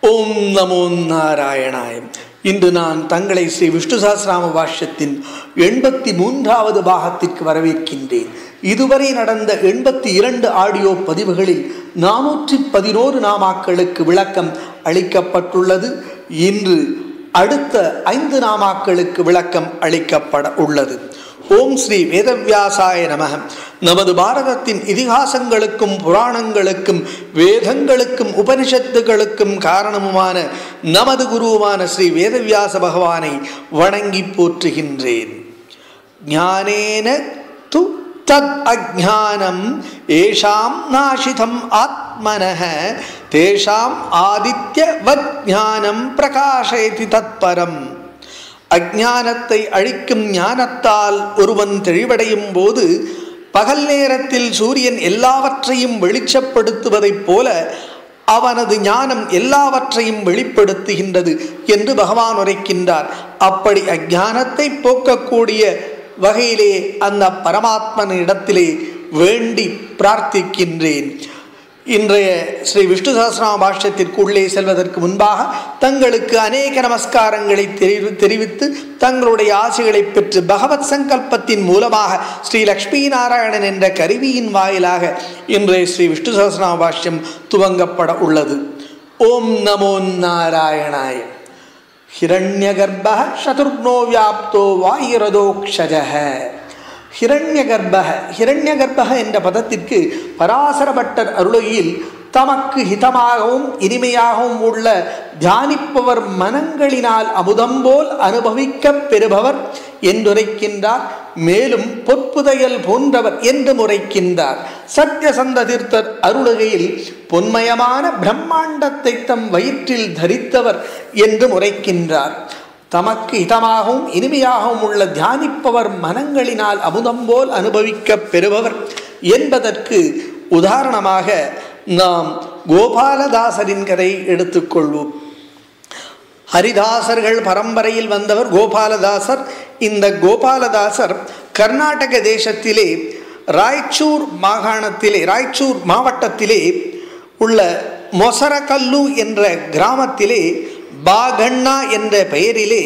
ஓம் நமோ நாராயணாய. இன்று நான் தங்களை ஸ்ரீ விஷ்ணு சஹஸ்ரநாம பாஷ்யத்தின் 83வது பாகத்திற்கு வரவேற்கின்றேன். இதுவரை நடந்த 82 ஆடியோ பதிவுகளில் 411 நாமாக்களுக்கு விளக்கம் அளிக்கப்பட்டுள்ளது. இன்று அடுத்த 5 நாமாக்களுக்கு விளக்கம் அளிக்கப்பட உள்ளது. ஓம் ஸ்ரீ வேதவியாசாய நமக. நமது பாரதத்தின் இதிகாசங்களுக்கும் புராணங்களுக்கும் வேதங்களுக்கும் உபனிஷத்துகளுக்கும் காரணமுமான நமது குருவுமான ஸ்ரீ வேதவியாச பகவானை வணங்கி போற்றுகின்றேன். ஞானேன து தத் அஜ்ஞானம் ஏஷாம் நாசிதம் ஆத்மனஹ தேஷாம் ஆதித்யவத் ஞானம் பிரகாசயதி தத்பரம். அஞ்ஞானத்தை அழிக்கும் ஞானத்தால் ஒருவன் தெளிவடையும் போது பகல் நேரத்தில் சூரியன் எல்லாவற்றையும் வெளிச்சப்படுத்துவதைப் போல அவனது ஞானம் எல்லாவற்றையும் வெளிப்படுத்துகின்றது என்று பகவான் உரைக்கின்றார். அப்படி அஞ்ஞானத்தை போக்கக்கூடிய வகையிலே அந்த பரமாத்மனிடத்திலே வேண்டி பிரார்த்திக்கின்றேன். இன்றைய ஸ்ரீ விஷ்ணு சஹஸ்ரநாம பாஷ்யத்திற்கு உள்ளே செல்வதற்கு முன்பாக தங்களுக்கு அநேக நமஸ்காரங்களை தெரிவித்து தங்களுடைய ஆசைகளை பெற்று பகவத் சங்கல்பத்தின் மூலமாக ஸ்ரீ லக்ஷ்மி நாராயணன் என்ற கருவியின் வாயிலாக இன்றைய ஸ்ரீ விஷ்ணு சஹஸ்ரநாம பாஷ்யம் துவங்கப்பட உள்ளது. ஓம் நமோ நாராயணாய. ஹிரண்யகர்ப்பः சதுர்ணோ வியாப்தோ வாயுரதோக்ஷஜः. ஹிரண்யகர்ப்பக என்ற பதத்திற்கு பராசர பட்டர் அருளையில் தமக்கு ஹிதமாகவும் இனிமையாகவும் உள்ள தியானிப்பவர் மனங்களினால் அமுதம் போல் அனுபவிக்க பெறுபவர் என்றுரைக்கின்றார். மேலும் பொற்புதையல் போன்றவர் என்று உரைக்கின்றார். சத்யசந்த தீர்த்தர் அருளுகையில் பொன்மயமான பிரம்மாண்டத்தை தம் வயிற்றில் தரித்தவர் என்று உரைக்கின்றார். தமக்கு இதமாகவும் இனிமையாகவும் உள்ள தியானிப்பவர் மனங்களினால் அமுதம் போல் அனுபவிக்க பெறுபவர் என்பதற்கு உதாரணமாக நாம் கோபாலதாசரின் கதை எடுத்துக்கொள்வோம். ஹரிதாசர்கள் பரம்பரையில் வந்தவர் கோபாலதாசர். இந்த கோபாலதாசர் கர்நாடக தேசத்திலே ராய்ச்சூர் மாவட்டத்திலே உள்ள மொசரகல்லு என்ற கிராமத்திலே பாகண்ணா என்ற பெயரிலே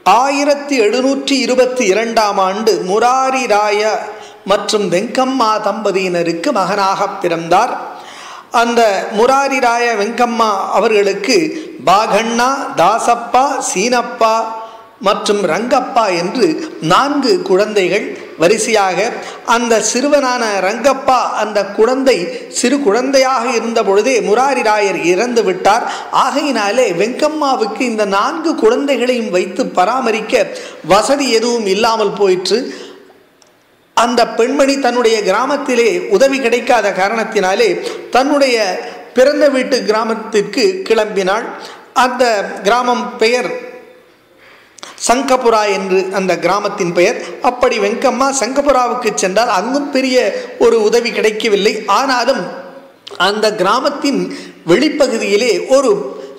1722ஆம் ஆண்டு முராரி ராய மற்றும் வெங்கம்மா தம்பதியினருக்கு மகனாக பிறந்தார். அந்த முராரி ராய வெங்கம்மா அவர்களுக்கு பாகண்ணா, தாசப்பா, சீனப்பா மற்றும் ரங்கப்பா என்று 4 குழந்தைகள் வரிசையாக. அந்த சிறுவனான ரங்கப்பா அந்த குழந்தை சிறு குழந்தையாக இருந்த பொழுதே முராரி ராயர் இறந்து விட்டார். ஆகையினாலே வெங்கம்மாவுக்கு இந்த 4 குழந்தைகளையும் வைத்து பராமரிக்க வசதி எதுவும் இல்லாமல் போயிற்று. அந்த பெண்மணி தன்னுடைய கிராமத்திலே உதவி கிடைக்காத காரணத்தினாலே தன்னுடைய பிறந்த வீட்டு கிராமத்திற்கு கிளம்பினாள். அந்த கிராமம் பெயர் சங்கபுரா என்று அந்த கிராமத்தின் பெயர். அப்படி வெங்கம்மா சங்கபுராவுக்கு சென்றால் அங்கும் பெரிய ஒரு உதவி கிடைக்கவில்லை. ஆனாலும் அந்த கிராமத்தின் வெளிப்பகுதியிலே ஒரு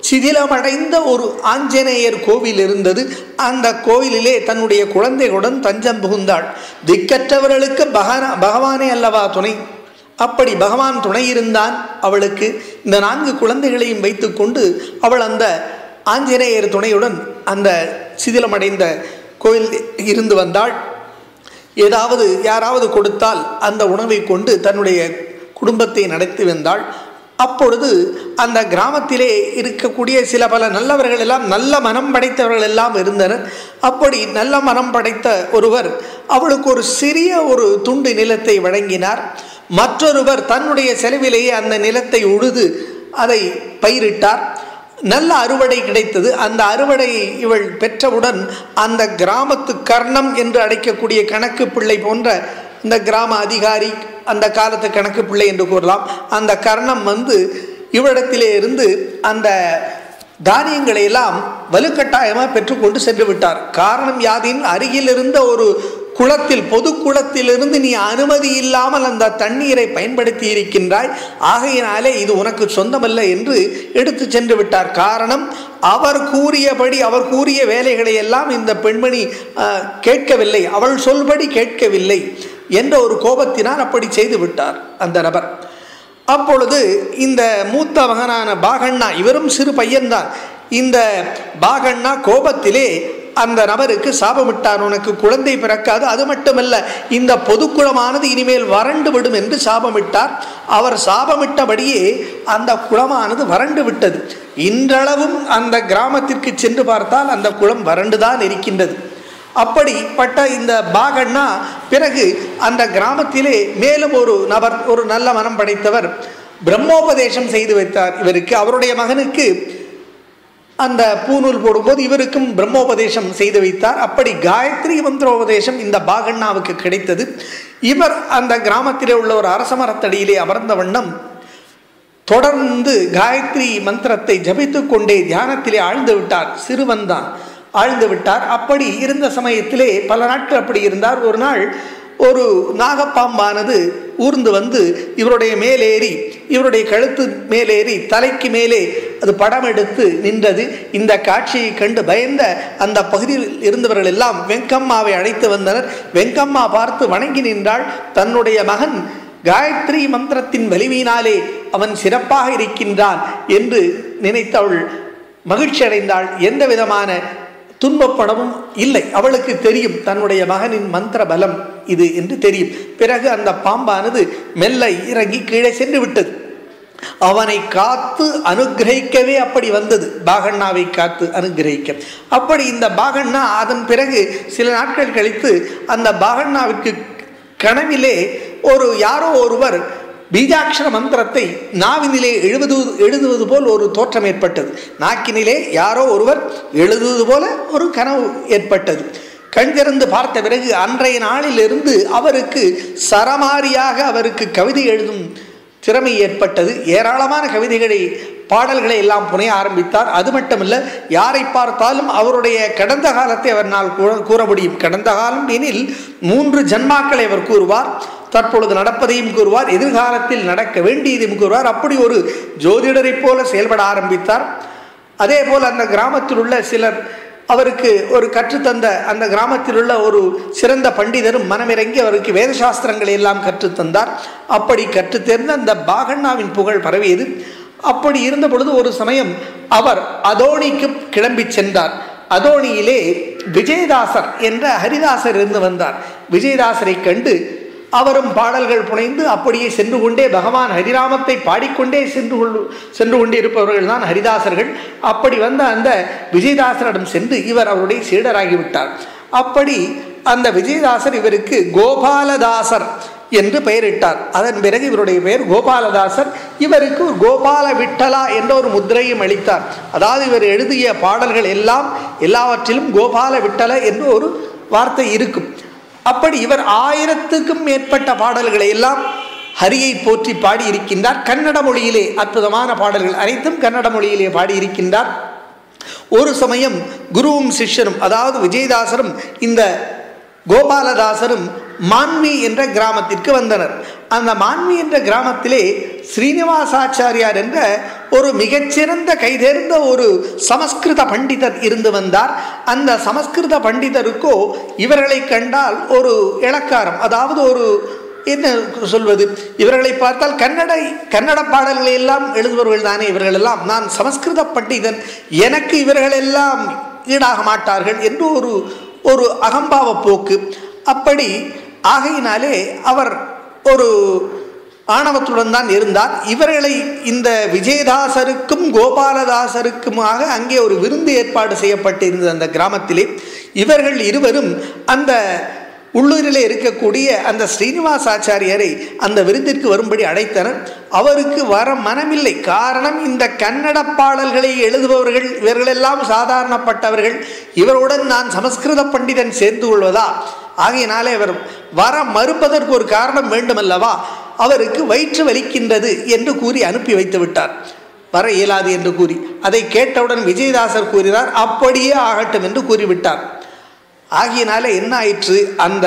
சிதிலமடைந்த ஒரு ஆஞ்சநேயர் கோவில் இருந்தது. அந்த கோவிலிலே தன்னுடைய குழந்தைகளுடன் தஞ்சம் புகுந்தாள். திக்கற்றவர்களுக்கு பகவானே அல்லவா துணை. அப்படி பகவான் துணை இருந்தான் அவளுக்கு. இந்த 4 குழந்தைகளையும் வைத்து கொண்டு அவள் அந்த ஆஞ்சநேயர் துணையுடன் அந்த சிதிலமடைந்த கோயில் இருந்து வந்தாள். யாராவது கொடுத்தால் அந்த உணவை கொண்டு தன்னுடைய குடும்பத்தை நடத்தி வந்தாள். அப்பொழுது அந்த கிராமத்திலே இருக்கக்கூடிய பல நல்லவர்கள் எல்லாம், நல்ல மனம் படைத்தவர்கள் எல்லாம் இருந்தனர். அப்படி நல்ல மனம் படைத்த ஒருவர் அவளுக்கு ஒரு சிறிய ஒரு துண்டு நிலத்தை வழங்கினார். மற்றொருவர் தன்னுடைய செலவிலேயே அந்த நிலத்தை உழுது அதை பயிரிட்டார். நல்ல அறுவடை கிடைத்தது. அந்த அறுவடையை இவள் பெற்றவுடன் அந்த கிராமத்து கர்ணம் என்று அழைக்கக்கூடிய கணக்கு பிள்ளை போன்ற இந்த கிராம அதிகாரி, அந்த காலத்து கணக்கு பிள்ளை என்று கூறலாம், அந்த கர்ணம் வந்து இவ்விடத்திலே இருந்து அந்த தானியங்களை எல்லாம் வலுக்கட்டாயமாக பெற்றுக்கொண்டு சென்று விட்டார். காரணம் யாதின் அருகில் இருந்த ஒரு குளத்தில், பொது குளத்திலிருந்து நீ அனுமதி இல்லாமல் அந்த தண்ணீரை பயன்படுத்தி இருக்கின்றாய், ஆகையினாலே இது உனக்கு சொந்தமல்ல என்று எடுத்து சென்று விட்டார். காரணம், அவர் கூறியபடி, அவர் கூறிய வேலைகளை எல்லாம் இந்த பெண்மணி கேட்கவில்லை, அவள் சொல்படி கேட்கவில்லை என்ற ஒரு கோபத்தினால் அப்படி செய்து விட்டார் அந்த நபர். அப்பொழுது இந்த மூத்த மகனான பாகண்ணா, இவரும் சிறு பையன்தான், இந்த பாகண்ணா கோபத்திலே அந்த நபருக்கு சாபமிட்டார், உனக்கு குழந்தை பிறக்காது, அது மட்டுமல்ல இந்த பொதுக்குளமானது இனிமேல் வறண்டு விடும் என்று சாபமிட்டார். அவர் சாபமிட்டபடியே அந்த குளமானது வறண்டு விட்டது. இன்றளவும் அந்த கிராமத்திற்கு சென்று பார்த்தால் அந்த குளம் வறண்டுதான் இருக்கின்றது. அப்படிப்பட்ட இந்த பாகண்ணா பிறகு அந்த கிராமத்திலே மேலும் ஒரு நபர், ஒரு நல்ல மனம் படைத்தவர், பிரம்மோபதேசம் செய்து வைத்தார் இவருக்கு. அவருடைய மகனுக்கு அந்த பூநூல் போடும்போது இவருக்கும் பிரம்மோபதேசம் செய்து வைத்தார். அப்படி காயத்ரி மந்திரோபதேசம் இந்த பாகண்ணாவுக்கு கிடைத்தது. இவர் அந்த கிராமத்திலே உள்ள ஒரு அரச மரத்தடியிலே அமர்ந்த வண்ணம் தொடர்ந்து காயத்ரி மந்திரத்தை ஜபித்து கொண்டே தியானத்திலே ஆழ்ந்து விட்டார். சிறுவன்தான், ஆழ்ந்து விட்டார். அப்படி இருந்த சமயத்திலே பல நாட்கள் அப்படி இருந்தார். ஒரு நாள் ஒரு நாகப்பாம்பானது ஊர்ந்து வந்து இவருடைய மேலேறி, இவருடைய கழுத்து மேலேறி தலைக்கு மேலே அது படம் எடுத்து நின்றது. இந்த காட்சியை கண்டு பயந்த அந்த பகுதியில் இருந்தவர்கள் எல்லாம் வெங்கம்மாவை அழைத்து வந்தனர். வெங்கம்மா பார்த்து வணங்கி நின்றாள். தன்னுடைய மகன் காயத்ரி மந்திரத்தின் வலிமையினாலே அவன் சிறப்பாக இருக்கின்றான் என்று நினைத்தவள் மகிழ்ச்சி அடைந்தாள். எந்த விதமான துன்பப்படவும் இல்லை. அவளுக்கு தெரியும் தன்னுடைய மகனின் மந்திர பலம் இது என்று தெரியும். பிறகு அந்த பாம்பானது மெல்ல இறங்கி கீழே சென்று விட்டது. அவனை காத்து அனுகிரகிக்கவே அப்படி வந்தது, பாகண்ணாவை காத்து அனுகிரகிக்க. அப்படி இந்த பாகண்ணா அதன் பிறகு சில நாட்கள் கழித்து அந்த பாகண்ணாவிற்கு கனவிலே யாரோ ஒருவர் பீஜாட்சர மந்திரத்தை நாவினிலே எழுதுவது போல் ஒரு தோற்றம் ஏற்பட்டது. நாக்கினிலே யாரோ ஒருவர் எழுதுவது போல ஒரு கனவு ஏற்பட்டது. கண் திறந்து பார்த்த பிறகு அன்றைய நாளிலிருந்து அவருக்கு சரமாரியாக அவருக்கு கவிதை எழுதும் திறமை ஏற்பட்டது. ஏராளமான கவிதைகளை, பாடல்களை எல்லாம் புனைய ஆரம்பித்தார். அது மட்டுமல்ல, யாரை பார்த்தாலும் அவருடைய கடந்த காலத்தை அவரால் கூற முடியும். கடந்த காலம் எனில் 3 ஜன்மாக்களை அவர் கூறுவார். தற்பொழுது நடப்பதையும் கூறுவார், எதிர்காலத்தில் நடக்க வேண்டியதையும் கூறுவார். அப்படி ஒரு ஜோதிடரை போல செயல்பட ஆரம்பித்தார். அதே போல் அந்த கிராமத்தில் உள்ள சிலர் அவருக்கு ஒரு கற்றுத்தந்த, அந்த கிராமத்தில் உள்ள ஒரு சிறந்த பண்டிதரும் மனமிறங்கி அவருக்கு வேத சாஸ்திரங்களை எல்லாம் கற்றுத்தந்தார். அப்படி கற்றுத்தேர்ந்த அந்த பாகண்ணாவின் புகழ் பரவியது. அப்படி இருந்த பொழுது ஒரு சமயம் அவர் அதோனிக்கு கிளம்பி சென்றார். அதோனியிலே விஜயதாசர் என்ற ஹரிதாசர் இருந்து வந்தார். விஜயதாசரை கண்டு அவரும் பாடல்கள் புனைந்து அப்படியே சென்று கொண்டே பகவான் ஹரிராமத்தை பாடிக்கொண்டே சென்று கொண்டே இருப்பவர்கள் தான் ஹரிதாசர்கள். அப்படி வந்த அந்த விஜயதாசரிடம் சென்று இவர் அவருடைய சீடராகிவிட்டார். அப்படி அந்த விஜயதாசர் இவருக்கு கோபாலதாசர் என்று பெயரிட்டார். அதன் பிறகு இவருடைய பெயர் கோபாலதாசர். இவருக்கு கோபால விட்டலா என்ற ஒரு முத்திரையும் அளித்தார். அதாவது இவர் எழுதிய பாடல்கள் எல்லாவற்றிலும் கோபால விட்டல என்று ஒரு வார்த்தை இருக்கும். அப்படி இவர் 1000க்கும் மேற்பட்ட பாடல்களை எல்லாம் ஹரியை போற்றி பாடியிருக்கின்றார். கன்னட மொழியிலே அற்புதமான பாடல்கள் அனைத்தும் கன்னட மொழியிலே பாடியிருக்கின்றார். ஒரு சமயம் குருவும் சிஷ்யரும், அதாவது விஜயதாசரும் இந்த கோபாலதாசரும் மான்வி என்ற கிராமத்திற்கு வந்தனர். அந்த மான்வி என்ற கிராமத்திலே ஸ்ரீனிவாசாச்சாரியார் என்ற ஒரு மிகச்சிறந்த கைதேர்ந்த ஒரு சமஸ்கிருத பண்டிதர் இருந்து வந்தார். அந்த சமஸ்கிருத பண்டிதருக்கோ இவர்களை கண்டால் ஒரு இளக்காரம், அதாவது ஒரு என்ன சொல்வது, இவர்களை பார்த்தால் கன்னட பாடல்களை எல்லாம் எழுதுபவர்கள் தானே இவர்களெல்லாம், நான் சமஸ்கிருத பண்டிதன், எனக்கு இவர்களெல்லாம் ஈடாக மாட்டார்கள் என்று ஒரு அகம்பாவ போக்கு. அப்படி ஆகையினாலே அவர் ஒரு ஆணவத்துடன் தான் இருந்தார். இவர்களை இந்த விஜயதாசருக்கும் கோபாலதாசருக்குமாக அங்கே ஒரு விருந்து ஏற்பாடு செய்யப்பட்டிருந்தது அந்த கிராமத்திலே. இவர்கள் இருவரும் அந்த உள்ளூரிலே இருக்கக்கூடிய அந்த ஸ்ரீனிவாசாச்சாரியரை அந்த விருந்திற்கு வரும்படி அழைத்தனர். அவருக்கு வர மனமில்லை. காரணம், இந்த கன்னட பாடல்களை எழுதுபவர்கள் இவர்களெல்லாம் சாதாரணப்பட்டவர்கள், இவருடன் நான் சமஸ்கிருத பண்டிதன் சேர்ந்து கொள்வதா? ஆகையினாலே அவர் வர மறுப்பதற்கு ஒரு காரணம் வேண்டுமல்லவா? அவருக்கு வயிற்று வலிக்கின்றது என்று கூறி அனுப்பி வைத்து விட்டார், வர இயலாது என்று கூறி. அதை கேட்டவுடன் விஜயதாசர் கூறினார், அப்படியே ஆகட்டும் என்று கூறிவிட்டார். ஆகியனால என்ன ஆயிற்று, அந்த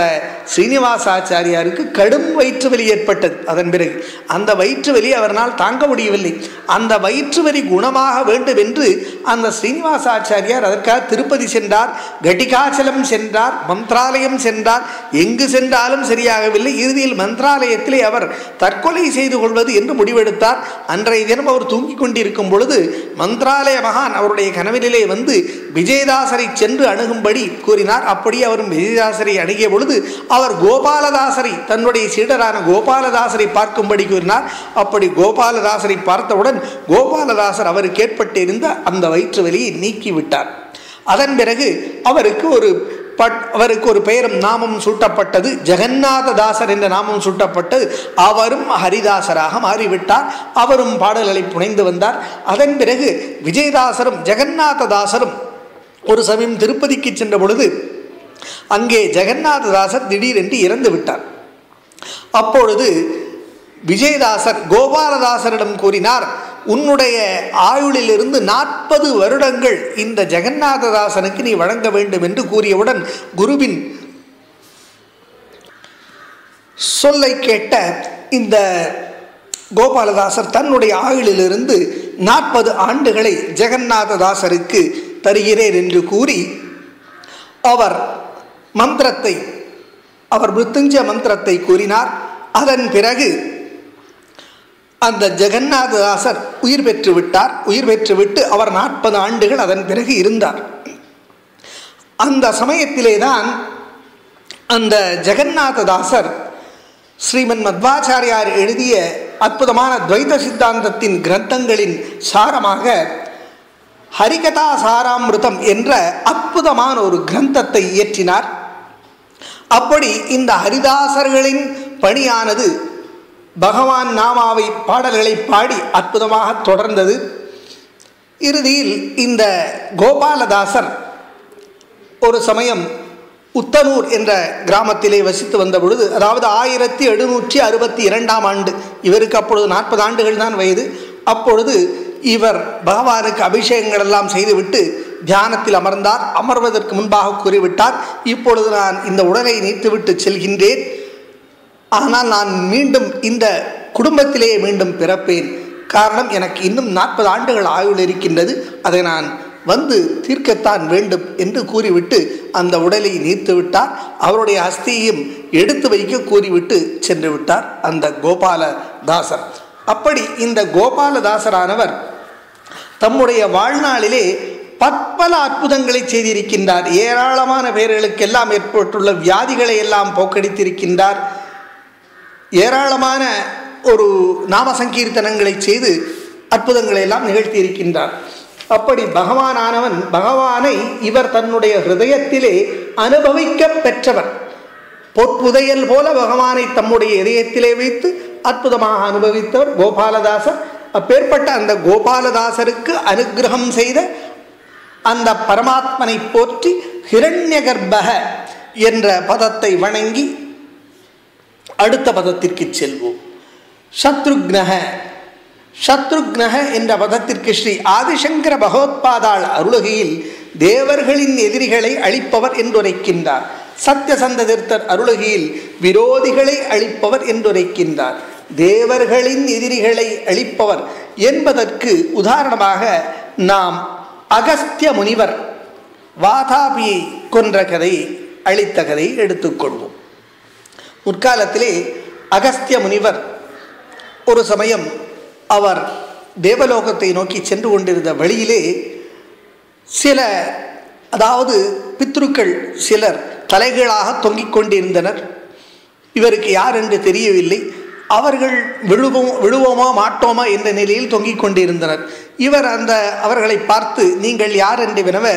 ஸ்ரீனிவாசாச்சாரியாருக்கு கடும் வயிற்று வலி ஏற்பட்டது. அதன் பிறகு அந்த வயிற்று வலி அவரால் தாங்க முடியவில்லை. அந்த வயிற்று வலி குணமாக வேண்டும் என்று அந்த ஸ்ரீனிவாசாச்சாரியார் அதற்காக திருப்பதி சென்றார், கட்டிகாச்சலம் சென்றார், மந்திராலயம் சென்றார். எங்கு சென்றாலும் சரியாகவில்லை. இறுதியில் மந்திராலயத்திலே அவர் தற்கொலை செய்து கொள்வது என்று முடிவெடுத்தார். அன்றைய தினம் அவர் தூங்கிக் கொண்டிருக்கும் பொழுது மந்திராலய மகான் அவருடைய கனவிலே வந்து விஜயதாசரை சென்று அணுகும்படி கூறினார். அப்படி அவரும் விஜயதாசரை அணுகிய பொழுது அவர் கோபாலதாசரை, தன்னுடைய சீடரான கோபாலதாசரை பார்க்கும்படி கூறினார். அப்படி கோபாலதாசரை பார்த்தவுடன் கோபாலதாசர் அவருக்கு ஏற்பட்டிருந்த அந்த வயிற்று வலியை நீக்கிவிட்டார். அதன் பிறகு அவருக்கு ஒரு பெயரும் நாமம் சூட்டப்பட்டது. ஜெகநாததாசர் என்ற நாமம் சூட்டப்பட்டது. அவரும் ஹரிதாசராக மாறிவிட்டார். அவரும் பாடல்களை புனைந்து வந்தார். அதன் பிறகு விஜயதாசரும் ஜெகநாததாசரும் ஒரு சமயம் திருப்பதிக்கு சென்ற பொழுது அங்கே ஜெகநாததாசர் திடீரென்று இறந்து விட்டார். அப்பொழுது விஜயதாசர் கோபாலதாசரிடம் கூறினார், உன்னுடைய ஆயுளிலிருந்து 40 வருடங்கள் இந்த ஜெகநாததாசனுக்கு நீ வழங்க வேண்டும் என்று கூறியவுடன் குருவின் சொல்லை கேட்ட இந்த கோபாலதாசர் தன்னுடைய ஆயுளிலிருந்து 40 ஆண்டுகளை ஜெகநாததாசருக்கு தருகிறேன் என்று கூறி அவர் மிருத்யுஞ்சய மந்திரத்தை கூறினார். அதன் பிறகு அந்த ஜெகநாததாசர் உயிர் பெற்றுவிட்டு அவர் 40 ஆண்டுகள் அதன் பிறகு இருந்தார். அந்த சமயத்திலே தான் அந்த ஜெகநாததாசர் ஸ்ரீமன் மத்வாச்சாரியார் எழுதிய அற்புதமான துவைத சித்தாந்தத்தின் கிரந்தங்களின் சாரமாக ஹரிகதா சாராமிருதம் என்ற அற்புதமான ஒரு கிரந்தத்தை இயற்றினார். அப்படி இந்த ஹரிதாசர்களின் பணியானது பகவான் நாமாவை பாடல்களை பாடி அற்புதமாக தொடர்ந்தது. இறுதியில் இந்த கோபாலதாசர் ஒரு சமயம் உத்தனூர் என்ற கிராமத்திலே வசித்து வந்த பொழுது, அதாவது 1762ஆம் ஆண்டு, இவருக்கு அப்பொழுது 40 ஆண்டுகள் தான் வயது. அப்பொழுது இவர் பகவானுக்கு அபிஷேகங்கள் எல்லாம் செய்துவிட்டு தியானத்தில் அமர்ந்தார். அமர்வதற்கு முன்பாக கூறிவிட்டார், இப்பொழுது நான் இந்த உடலை நீத்துவிட்டு செல்கின்றேன். ஆனால் நான் மீண்டும் இந்த குடும்பத்திலேயே மீண்டும் பிறப்பேன். காரணம், எனக்கு இன்னும் 40 ஆண்டுகள் ஆயுள் இருக்கின்றது, அதை நான் வந்து தீர்க்கத்தான் வேண்டும் என்று கூறிவிட்டு அந்த உடலை நீத்து விட்டார். அவருடைய அஸ்தியையும் எடுத்து வைக்க கூறிவிட்டு சென்று விட்டார் அந்த கோபாலதாசர். அப்படி இந்த கோபாலதாசரானவர் தம்முடைய வாழ்நாளிலே பற்பல அற்புதங்களை செய்திருக்கின்றார். ஏராளமான பேர்களுக்கெல்லாம் ஏற்பட்டுள்ள வியாதிகளை எல்லாம் போக்கடித்திருக்கின்றார். ஏராளமான ஒரு நாம சங்கீர்த்தனங்களை செய்து அற்புதங்களை எல்லாம் நிகழ்த்தியிருக்கின்றார். அப்படி பகவானை இவர் தன்னுடைய ஹிருதயத்திலே அனுபவிக்க பெற்றவர். பொற்புதையல் போல பகவானை தம்முடைய இதயத்திலே வைத்து அற்புதமாக அனுபவித்தவர் கோபாலதாசர். அப்பேற்பட்ட அந்த கோபாலதாசருக்கு அனுகிரகம் செய்த அந்த பரமாத்மனை போற்றி ஹிரண்யகர்ப்பக என்ற பதத்தை வணங்கி அடுத்த பதத்திற்கு செல்வோம். சத்ருக்னஹ என்ற பதத்திற்கு ஸ்ரீ ஆதிசங்கர பகவத்பாதாள் அருளுகையில் தேவர்களின் எதிரிகளை அழிப்பவர் என்றுரைக்கின்றார். சத்யசந்த தீர்த்தர் அருளுகையில் விரோதிகளை அழிப்பவர் என்றுரைக்கின்றார். தேவர்களின் எதிரிகளை அழிப்பவர் என்பதற்கு உதாரணமாக நாம் அகஸ்திய முனிவர் வாதாபியை கொன்ற கதை, அழித்த கதை எடுத்துக்கொள்வோம். முற்காலத்திலே அகஸ்திய முனிவர் ஒரு சமயம் அவர் தேவலோகத்தை நோக்கி சென்று கொண்டிருந்த வழியிலே பித்ருக்கள் சிலர் தலைகளாக தொங்கிக் கொண்டிருந்தனர். இவருக்கு யார் என்று தெரியவில்லை. அவர்கள் விழுவோமா மாட்டோமா என்ற நிலையில் தொங்கிக் கொண்டிருந்தனர். இவர் அவர்களை பார்த்து, நீங்கள் யார் என்று வினவ,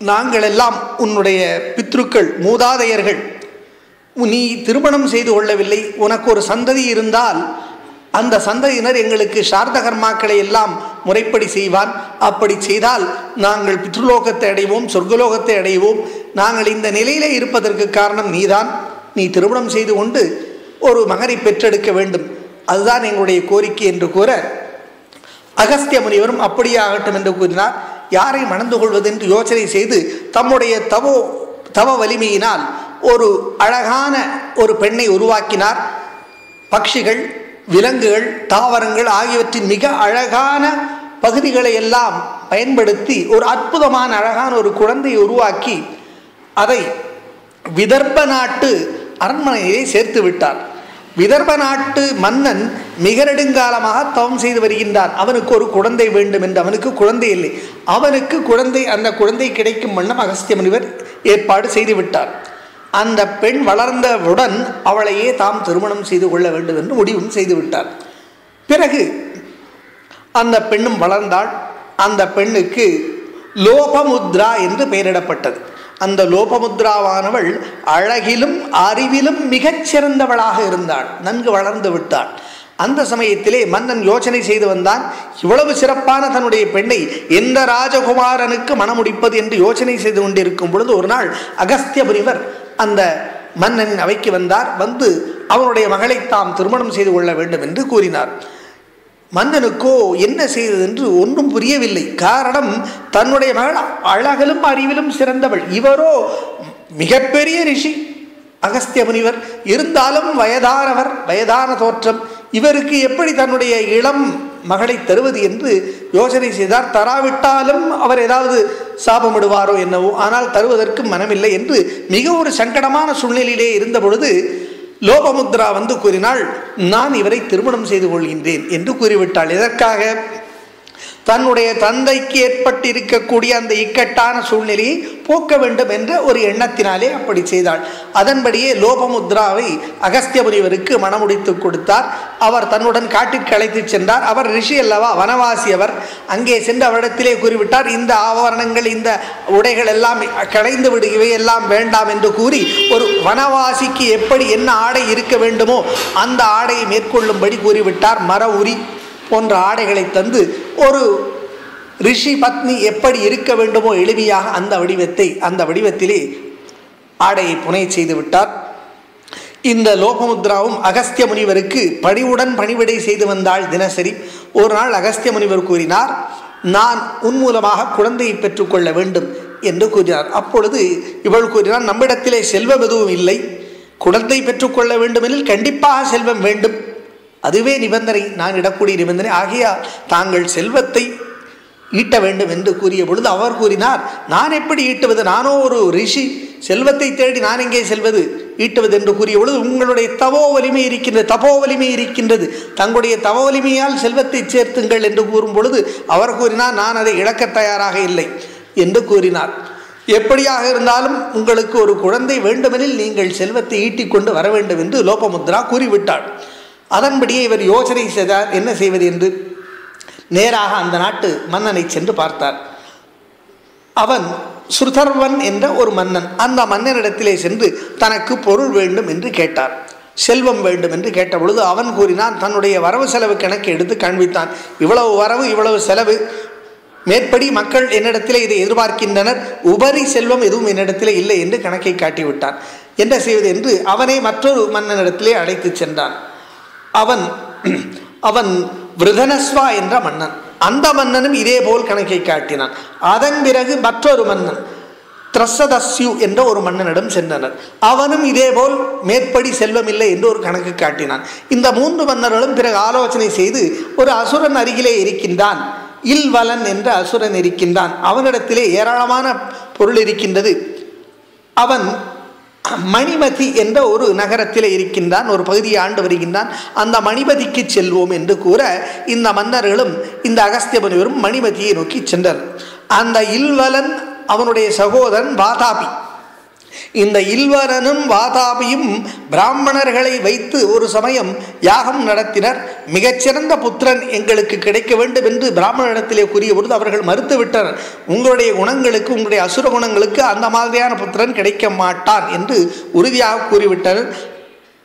நாங்கள் எல்லாம் உன்னுடைய பித்ருக்கள், மூதாதையர்கள். நீ திருமணம் செய்து கொள்ளவில்லை, உனக்கு ஒரு சந்ததி இருந்தால் அந்த சந்ததியினர் எங்களுக்கு சார்த கர்மாக்களை எல்லாம் முறைப்படி செய்வான். அப்படி செய்தால் நாங்கள் பித்ருலோகத்தை அடைவோம், சொர்க்கலோகத்தை அடைவோம். நாங்கள் இந்த நிலையிலே இருப்பதற்கு காரணம் நீதான். நீ திருமணம் செய்து கொண்டு ஒரு மகனை பெற்றெடுக்க வேண்டும், அதுதான் எங்களுடைய கோரிக்கை என்று கூற, அகஸ்திய முனிவரும் அப்படியே ஆகட்டும் என்று கூறினார். யாரை மணந்து கொள்வது என்று யோசனை செய்து தம்முடைய தவ வலிமையினால் ஒரு அழகான ஒரு பெண்ணை உருவாக்கினார். பட்சிகள், விலங்குகள், தாவரங்கள் ஆகியவற்றின் மிக அழகான பகுதிகளை எல்லாம் பயன்படுத்தி ஒரு அற்புதமான அழகான ஒரு குழந்தையை உருவாக்கி அதை விதர்ப்ப நாட்டு அரண்மனையை சேர்த்து விட்டார். விதர்ப்ப நாட்டு மன்னன் மிக நெடுங்காலமாக தவம் செய்து வருகின்றான். அவனுக்கு ஒரு குழந்தை வேண்டும் என்று. அவனுக்கு குழந்தை இல்லை. அவனுக்கு குழந்தை, அந்த குழந்தை கிடைக்கும் வண்ணம் அகஸ்திய முனிவர் ஏற்பாடு செய்து விட்டார். அந்த பெண் வளர்ந்தவுடன் அவளையே தாம் திருமணம் செய்து கொள்ள வேண்டும் என்று முடிவும் செய்து விட்டார். பிறகு அந்த பெண்ணும் வளர்ந்தாள். அந்த பெண்ணுக்கு லோபமுத்ரா என்று பெயரிடப்பட்டது. அந்த லோபமுத்ராவானவள் அழகிலும் அறிவிலும் மிகச் சிறந்தவளாக இருந்தாள். நன்கு வளர்ந்து விட்டாள். அந்த சமயத்திலே மன்னன் யோசனை செய்து வந்தான். இவ்வளவு சிறப்பான தன்னுடைய பெண்ணை எந்த ராஜகுமாரனுக்கு மணமுடிப்பது என்று யோசனை செய்து கொண்டிருக்கும் பொழுது ஒரு நாள் அகஸ்திய முனிவர் அந்த மன்னனின் அவைக்கு வந்தார். வந்து அவனுடைய மகளை தாம் திருமணம் செய்து கொள்ள வேண்டும் என்று கூறினார். மன்னனுக்கோ என்ன செய்தது என்று ஒன்றும் புரியவில்லை. காரணம், தன்னுடைய மகள் அழகிலும் அறிவிலும் சிறந்தவள். இவரோ மிகப்பெரிய ரிஷி அகஸ்திய முனிவர், இருந்தாலும் வயதானவர், வயதான தோற்றம். இவருக்கு எப்படி தன்னுடைய இளம் மகளை தருவது என்று யோசனை செய்தார். தராவிட்டாலும் அவர் ஏதாவது சாபமிடுவாரோ என்னவோ, ஆனால் தருவதற்கு மனமில்லை என்று மிக ஒரு சங்கடமான சூழ்நிலையிலே இருந்த பொழுது லோபமுத்ரா வந்து கூறினாள், நான் இவரை திருமணம் செய்து கொள்கின்றேன் என்று கூறிவிட்டாள். எதற்காக? தன்னுடைய தந்தைக்கு ஏற்பட்டிருக்கக்கூடிய அந்த இக்கட்டான சூழ்நிலையை போக்க வேண்டும் என்ற ஒரு எண்ணத்தினாலே அப்படி செய்தாள். அதன்படியே லோபமுத்ராவை அகஸ்திய முனிவருக்கு மணமுடித்து கொடுத்தார். அவர் தன்னுடன் காட்டிற்கு அழைத்து சென்றார். அவர் ரிஷி அல்லவா, வனவாசி. அவர் அங்கே சென்று அவரிடத்திலே கூறிவிட்டார், இந்த ஆவரணங்கள், இந்த உடைகள் எல்லாம் களைந்து விடு, இவையெல்லாம் வேண்டாம் என்று கூறி ஒரு வனவாசிக்கு எப்படி என்ன ஆடை இருக்க வேண்டுமோ அந்த ஆடையை மேற்கொள்ளும்படி கூறிவிட்டார். மர உரி போன்ற ஆடைகளை தந்து ஒரு ரிஷி பத்னி எப்படி இருக்க வேண்டுமோ எளிமையாக அந்த வடிவத்திலே ஆடையை புனை செய்து விட்டார். இந்த லோபமுத்ராவும் அகஸ்திய முனிவருக்கு பணிவுடன் பணிவிடை செய்து வந்தாள் தினசரி. ஒரு நாள் அகஸ்திய முனிவர் கூறினார், நான் உன் மூலமாக குழந்தையை பெற்றுக்கொள்ள வேண்டும் என்று கூறினார். அப்பொழுது இவள் கூறினார், நம்மிடத்திலே செல்வம் எதுவும் இல்லை, குழந்தை பெற்றுக்கொள்ள வேண்டுமெனில் கண்டிப்பாக செல்வம் வேண்டும், அதுவே நிபந்தனை, நான் இடக்கூடிய நிபந்தனை. ஆகையால் தாங்கள் செல்வத்தை ஈட்ட வேண்டும் என்று கூறிய பொழுது அவர் கூறினார், நான் எப்படி ஈட்டுவது, நானோ ஒரு ரிஷி, செல்வத்தை தேடி நான் எங்கே செல்வது, ஈட்டுவது என்று கூறிய பொழுது உங்களுடைய தபோ வலிமை இருக்கின்றது, தங்களுடைய தவ வலிமையால் செல்வத்தை சேர்த்துங்கள் என்று கூறும் பொழுது அவர் கூறினார், நான் அதை இழக்க தயாராக இல்லை என்று கூறினார். எப்படியாக இருந்தாலும் உங்களுக்கு ஒரு குழந்தை வேண்டுமெனில் நீங்கள் செல்வத்தை ஈட்டிக்கொண்டு வர வேண்டும் என்று லோபமுத்ரா கூறிவிட்டாள். அதன்படியே இவர் யோசனை செய்தார், என்ன செய்வது என்று. நேராக அந்த நாட்டு மன்னனை சென்று பார்த்தார். அவன் சுருதர்வன் என்ற ஒரு மன்னன். அந்த மன்னனிடத்திலே சென்று தனக்கு பொருள் வேண்டும் என்று கேட்டார், செல்வம் வேண்டும் என்று கேட்ட பொழுது அவன் கூறினான், தன்னுடைய வரவு செலவு கணக்கு எடுத்து காண்பித்தான். இவ்வளவு வரவு, இவ்வளவு செலவு, மேற்படி மக்கள் என்னிடத்திலே இதை எதிர்பார்க்கின்றனர், உபரி செல்வம் எதுவும் என்னிடத்திலே இல்லை என்று கணக்கை காட்டிவிட்டான். என்ன செய்வது என்று அவனை மற்றொரு மன்னனிடத்திலே அழைத்து சென்றான். அவன் விருதனஸ்வா என்ற மன்னன். அந்த மன்னனும் இதே போல் கணக்கை காட்டினான். அதன் பிறகு மற்றொரு மன்னன் திரசதஸ்யு என்ற ஒரு மன்னனிடம் சென்றனர். அவனும் இதேபோல் மேற்படி செல்வம் இல்லை என்று ஒரு கணக்கு காட்டினான். இந்த 3 மன்னர்களும் பிறகு ஆலோசனை செய்து ஒரு அசுரன் அருகிலே இருக்கின்றான், இல்வலன் என்ற அசுரன் இருக்கின்றான், அவனிடத்திலே ஏராளமான பொருள் இருக்கின்றது, அவன் மணிமதி என்ற ஒரு நகரத்தில் இருக்கின்றான், ஒரு பகுதியை ஆண்டு வருகின்றான், அந்த மணிமதிக்கு செல்வோம் என்று கூற இந்த மன்னர்களும் இந்த அகஸ்திய முனிவரும் மணிமதியை நோக்கி சென்றனர். அந்த இல்வலன் அவனுடைய சகோதரன் வாதாபி. இந்த இல்வலனும் வாதாபியும் பிராமணர்களை வைத்து ஒரு சமயம் யாகம் நடத்தினர். மிகச்சிறந்த புத்திரன் எங்களுக்கு கிடைக்க வேண்டும் என்று பிராமணரிடத்திலே கூறிய பொழுது அவர்கள் மறுத்துவிட்டனர். உங்களுடைய குணங்களுக்கு, உங்களுடைய அசுர குணங்களுக்கு அந்த மாதிரியான புத்திரன் கிடைக்க மாட்டான் என்று உறுதியாக கூறிவிட்டனர்.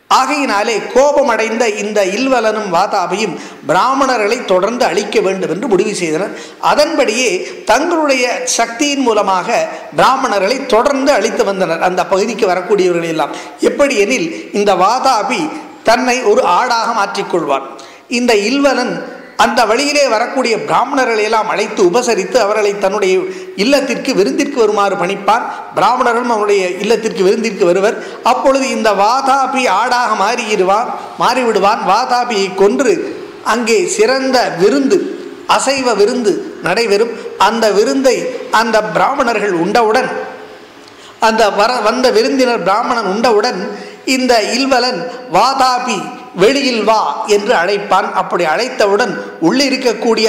ஆகையினாலே கோபமடைந்த இந்த இல்வலனும் வாதாபியும் பிராமணர்களை தொடர்ந்து அழிக்க வேண்டும் என்று முடிவு செய்தனர். அதன்படியே தங்களுடைய சக்தியின் மூலமாக பிராமணர்களை தொடர்ந்து அழித்து வந்தனர், அந்த பகுதிக்கு வரக்கூடியவர்கள் எல்லாம். எப்படி எனில், இந்த வாதாபி தன்னை ஒரு ஆடாக மாற்றிக்கொள்வான். இந்த இல்வலன் அந்த வழியிலே வரக்கூடிய பிராமணர்களை எல்லாம் அழைத்து உபசரித்து அவர்களை தன்னுடைய இல்லத்திற்கு விருந்திற்கு வருமாறு பணிப்பான். பிராமணர்களும் அவருடைய இல்லத்திற்கு விருந்திற்கு வருவர். அப்பொழுது இந்த வாதாபி ஆடாக மாறிவிடுவான். வாதாபியை கொன்று அங்கே சிறந்த விருந்து, அசைவ விருந்து நடைபெறும். அந்த விருந்தை அந்த பிராமணர்கள் உண்டவுடன், அந்த வந்த விருந்தினர் பிராமணன் உண்டவுடன் இந்த இல்வலன் வாதாபி வெளியில் வா என்று அழைப்பான். அப்படி அழைத்தவுடன் உள்ளே இருக்கக்கூடிய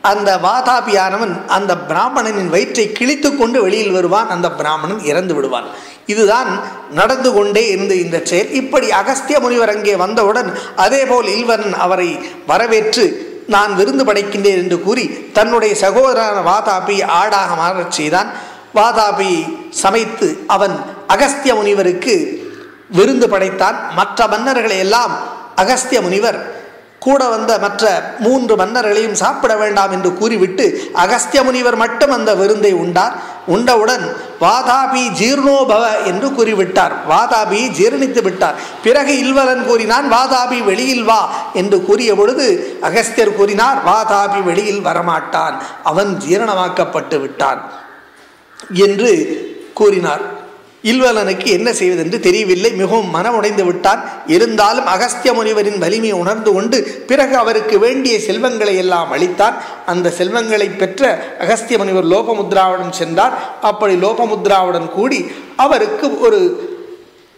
அந்த வாதாபியானவன் அந்த பிராமணனின் வயிற்றை கிழித்து கொண்டு வெளியில் வருவான். அந்த பிராமணன் இறந்து விடுவான். இதுதான் நடந்து கொண்டே இருந்து இந்த செயல். இப்படி அகஸ்திய முனிவர் அங்கே வந்தவுடன் அதேபோல் இல்வலன் அவரை வரவேற்று நான் விருந்து படைக்கின்றேன் என்று கூறி தன்னுடைய சகோதரன வாதாபி ஆடாக மாறச் செய்தான். வாதாபி சமைத்து அவன் அகஸ்திய முனிவருக்கு விருந்து படைத்தான். மற்ற மன்னர்களை எல்லாம் அகஸ்திய முனிவர் கூட வந்த மற்ற 3 மன்னர்களையும் சாப்பிட வேண்டாம் என்று கூறிவிட்டு அகஸ்திய முனிவர் மட்டும் அந்த விருந்தை உண்டார். உண்டவுடன் வாதாபி ஜீர்ணோபவ என்று கூறிவிட்டார். வாதாபி ஜீர்ணித்து விட்டார். பிறகு இல்வலன் கூறினான் வாதாபி வெளியில் வா என்று கூறிய பொழுது அகஸ்தியர் கூறினார் வாதாபி வெளியில் வரமாட்டான், அவன் ஜீரணமாக்கப்பட்டு விட்டான் என்று கூறினார். இல்வலனுக்கு என்ன செய்வதென்று தெரியவில்லை. மிகவும் மனமுடைந்து விட்டான். இருந்தாலும் அகஸ்திய முனிவரின் வலிமையை உணர்ந்து கொண்டு பிறகு அவருக்கு வேண்டிய செல்வங்களை எல்லாம் அளித்தான். அந்த செல்வங்களை பெற்ற அகஸ்திய முனிவர் லோபமுத்ராவுடன் சென்றார். அப்படி லோபமுத்ராவுடன் கூடி அவருக்கு ஒரு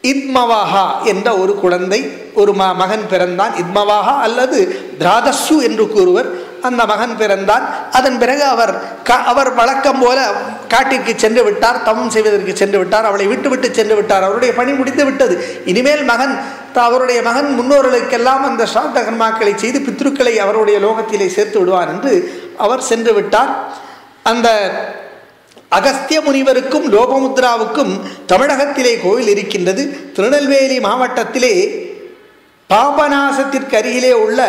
இத்மவாஹா என்ற ஒரு குழந்தை, ஒரு மகன் பிறந்தான். இத்மவாஹா அல்லது திராதஸ்ஸு என்று கூறுவர். அந்த மகன் பிறந்தான். அதன் பிறகு அவர் வழக்கம் போல காட்டிற்கு சென்று விட்டார். தவம் செய்வதற்கு சென்று விட்டார். அவளை விட்டு சென்று விட்டார். அவருடைய பணி முடித்து விட்டது. இனிமேல் அவருடைய மகன் முன்னோர்களுக்கெல்லாம் அந்த ஸ்ராத்த கர்மாக்களை செய்து பித்ருக்களை அவருடைய லோகத்திலே சேர்த்து விடுவார் என்று அவர் சென்று விட்டார். அந்த அகஸ்திய முனிவருக்கும் லோபமுத்ராவுக்கும் தமிழகத்திலே கோயில் இருக்கின்றது. திருநெல்வேலி மாவட்டத்திலே பாபநாசத்திற்கு அருகிலே உள்ள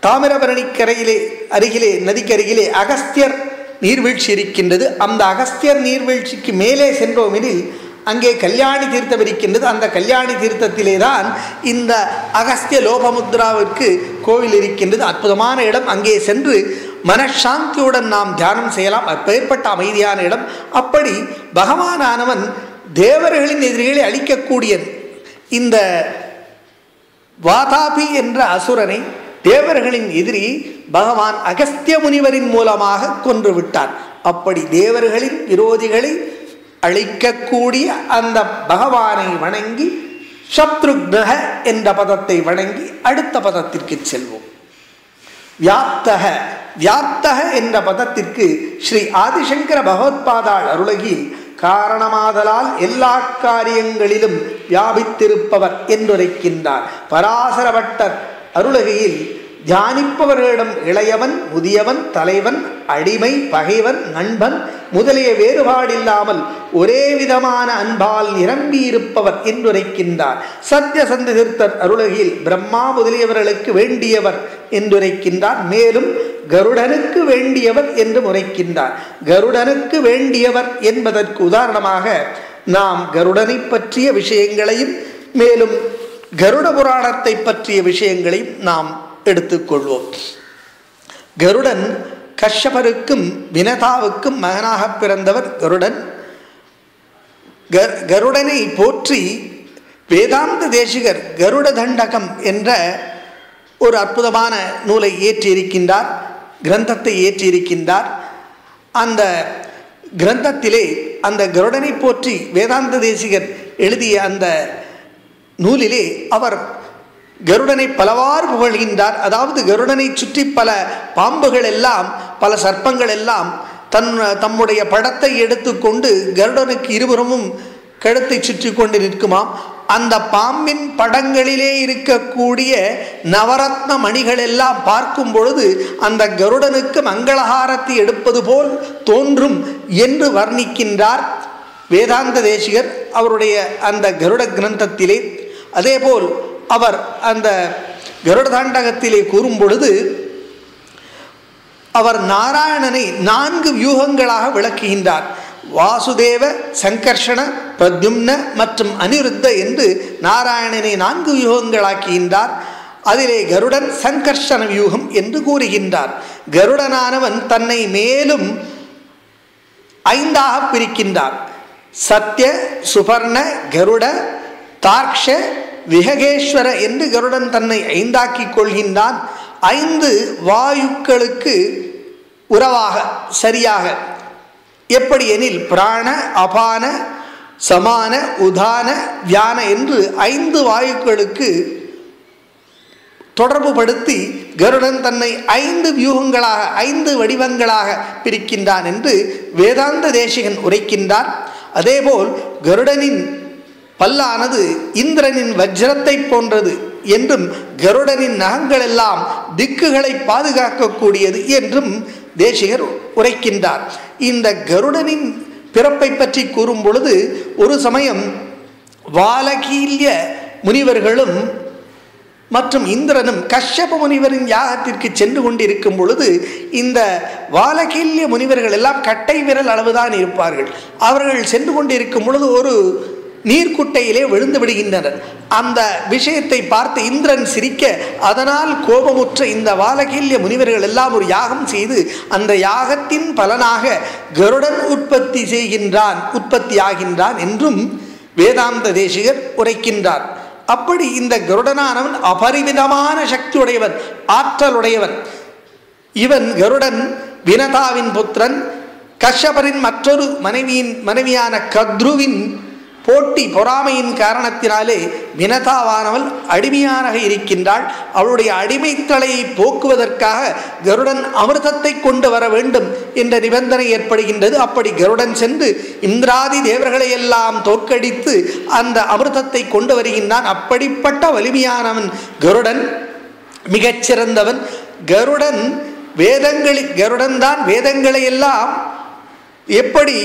தாமிரபரணிக்கரையிலே அருகிலே நதிக்கருகிலே அகஸ்தியர் நீர்வீழ்ச்சி இருக்கின்றது. அந்த அகஸ்தியர் நீர்வீழ்ச்சிக்கு மேலே சென்றோமெனில் அங்கே கல்யாணி தீர்த்தம் இருக்கின்றது. அந்த கல்யாணி தீர்த்தத்திலே தான் இந்த அகஸ்திய லோபமுத்ராவிற்கு கோவில் இருக்கின்றது. அற்புதமான இடம். அங்கே சென்று மனசாந்தியுடன் நாம் தியானம் செய்யலாம். அப்பேற்பட்ட அமைதியான இடம். அப்படி பகவானானவன் தேவர்களின் எதிரிகளை அழிக்கக்கூடிய இந்த வாதாபி என்ற அசுரனை, தேவர்களின் எதிரி பகவான் அகஸ்திய முனிவரின் மூலமாக கொன்று விட்டான். அப்படி தேவர்களின் விரோதிகளை அழிக்கக்கூடிய அந்த பகவானை வணங்கி சத்ருக்னஹ என்ற பதத்தை வணங்கி அடுத்த பதத்திற்கு செல்வோம். வியாப்தக. வியாப்தக என்ற பதத்திற்கு ஸ்ரீ ஆதிசங்கர பகவத்பாதாள் அருளகில் காரணமாதலால் எல்லா காரியங்களிலும் வியாபித்திருப்பவர் என்றுரைக்கின்றார். பராசர பட்டர் அருளகையில் தியானிப்பவர்களிடம் இளையவன், முதியவன், தலைவன், அடிமை, பகைவன், நண்பன் முதலிய வேறுபாடில்லாமல் ஒரே விதமான அன்பால் நிரம்பியிருப்பவர் என்றுரைக்கின்றார். சத்யசந்த தீர்த்தர் அருளகில் பிரம்மா முதலியவர்களுக்கு வேண்டியவர் என்றுரைக்கின்றார். மேலும் கருடனுக்கு வேண்டியவர் என்று உரைக்கின்றார். கருடனுக்கு வேண்டியவர் என்பதற்கு உதாரணமாக நாம் கருடனை பற்றிய விஷயங்களையும் மேலும் கருட புராணத்தை பற்றிய விஷயங்களையும் நாம் எடுத்துக்கொள்வோம். கருடன் கஷ்யபருக்கும் வினதாவுக்கும் மகனாக பிறந்தவர் கருடன். கருடனை போற்றி வேதாந்த தேசிகர் கருட தண்டகம் என்ற ஒரு அற்புதமான நூலை ஏற்றியிருக்கின்றார், கிரந்தத்தை ஏற்றியிருக்கின்றார். அந்த கிரந்தத்திலே அந்த கருடனை போற்றி வேதாந்த தேசிகர் எழுதிய அந்த நூலிலே அவர் கருடனை பலவாறு புகழ்கின்றார். அதாவது கருடனை சுற்றி பல பாம்புகள் எல்லாம், பல சர்ப்பங்கள் எல்லாம் தம்முடைய படத்தை எடுத்துக்கொண்டு கருடனுக்கு இருபுறமும் கழுத்தை சுற்றி கொண்டு நிற்குமாம். அந்த பாம்பின் படங்களிலே இருக்கக்கூடிய நவரத்ன மணிகள் எல்லாம் பார்க்கும் பொழுது அந்த கருடனுக்கு மங்களஹாரத்தை எடுப்பது போல் தோன்றும் என்று வர்ணிக்கின்றார் வேதாந்த தேசிகர் அவருடைய அந்த கருட கிரந்தத்திலே. அதேபோல் அவர் அந்த கருட தாண்டகத்திலே கூறும் பொழுது அவர் நாராயணனை 4 வியூகங்களாக விளக்குகின்றார். வாசுதேவ, சங்கர்ஷண, பிரத்யும்ன மற்றும் அனிருத்த என்று நாராயணனை 4 வியூகங்களாக்குகின்றார். அதிலே கருடன் சங்கர்ஷண வியூகம் என்று கூறுகின்றார். கருடனானவன் தன்னை மேலும் 5ஆக பிரிக்கின்றார். சத்ய, சுபர்ண, கருட, தார்க்ஷ, விஹகேஸ்வர என்று கருடன் தன்னை 5ஆக்கிக் கொள்கின்றான். 5 வாயுக்களுக்கு உறவாக சரியாக. எப்படி எனில் பிராண, அபான, சமான, உதான, வியான என்று 5 வாயுக்களுக்கு தொடர்பு படுத்தி கருடன் தன்னை 5 வியூகங்களாக 5 வடிவங்களாக பிரிக்கின்றான் என்று வேதாந்த தேசிகன் உரைக்கின்றார். அதேபோல் கருடனின் பல்லானது இந்திரனின் வஜ்ரத்தை போன்றது என்றும் கருடனின் நகங்கள் எல்லாம் திக்குகளை பாதுகாக்கக்கூடியது என்றும் தேசிகர் உரைக்கின்றார். இந்த கருடனின் பிறப்பை பற்றி கூறும் பொழுது ஒரு சமயம் வாலகீல்ய முனிவர்களும் மற்றும் இந்திரனும் கஷ்யப முனிவரின் யாகத்திற்கு சென்று கொண்டிருக்கும் பொழுது இந்த வாலகீல்ய முனிவர்கள் எல்லாம் கட்டை விரல் அளவுதான் இருப்பார்கள். அவர்கள் சென்று கொண்டிருக்கும் பொழுது ஒரு நீர்க்குட்டையிலே விழுந்து விடுகின்றனர். அந்த விஷயத்தை பார்த்து இந்திரன் சிரிக்க, அதனால் கோபமுற்ற இந்த வாலகீல்ய முனிவர்கள் எல்லாம் ஒரு யாகம் செய்து அந்த யாகத்தின் பலனாக கருடன் உற்பத்தியாகின்றான் என்றும் வேதாந்த தேசிகர் உரைக்கின்றார். அப்படி இந்த கருடனானவன் அபரிமிதமான சக்தி உடையவன், ஆற்றலுடையவன். இவன் கருடன் வினதாவின் புத்திரன். கஷ்யபரின் மற்றொரு மனைவியான கத்ருவின் போட்டி பொறாமையின் காரணத்தினாலே வினதாவானவள் அடிமையாக இருக்கின்றாள். அவளுடைய அடிமைத்தலையை போக்குவதற்காக கருடன் அமிர்தத்தை கொண்டு வர வேண்டும் என்ற நிபந்தனை ஏற்படுகின்றது. அப்படி கருடன் சென்று இந்திராதி தேவர்களை எல்லாம் தோற்கடித்து அந்த அமிர்தத்தை கொண்டு வருகின்றான். அப்படிப்பட்ட வலிமையானவன் கருடன், மிகச்சிறந்தவன். கருடன் தான் வேதங்களை எல்லாம் எப்படி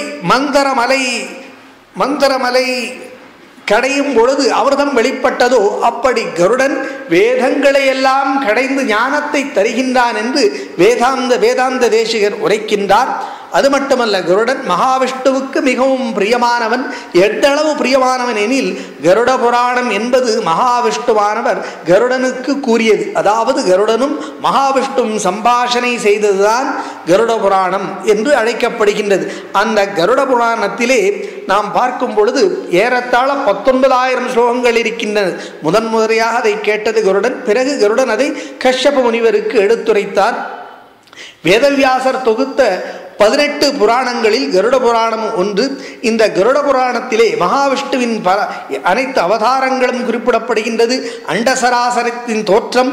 மந்தரமலை கடையும் பொழுது அமிர்தம் வெளிப்பட்டதோ அப்படி கருடன் வேதங்களை எல்லாம் கடைந்து ஞானத்தை தருகின்றான் என்று வேதாந்த தேசிகர் உரைக்கின்றார். அது மட்டுமல்ல, கருடன் மகாவிஷ்ணுவுக்கு மிகவும் பிரியமானவன். எந்தளவு பிரியமானவன் எனில் கருட புராணம் என்பது மகாவிஷ்ணுவானவர் கருடனுக்கு கூறியது. அதாவது கருடனும் மகாவிஷ்ணுவும் சம்பாஷணை செய்ததுதான் கருட புராணம் என்று அழைக்கப்படுகின்றது. அந்த கருட புராணத்திலே நாம் பார்க்கும் பொழுது ஏறத்தாழ 19,000 ஸ்லோகங்கள் இருக்கின்றன. முதன்முறையாக அதை கேட்டது கருடன். பிறகு கருடன் அதை கஷ்யப முனிவருக்கு எடுத்துரைத்தார். வேதவியாசர் தொகுத்த 18 புராணங்களில் கருட புராணம் ஒன்று. இந்த கருட புராணத்திலே மகாவிஷ்ணுவின் அனைத்து அவதாரங்களும் குறிப்பிடப்படுகின்றது. அண்டசராசரத்தின் தோற்றம்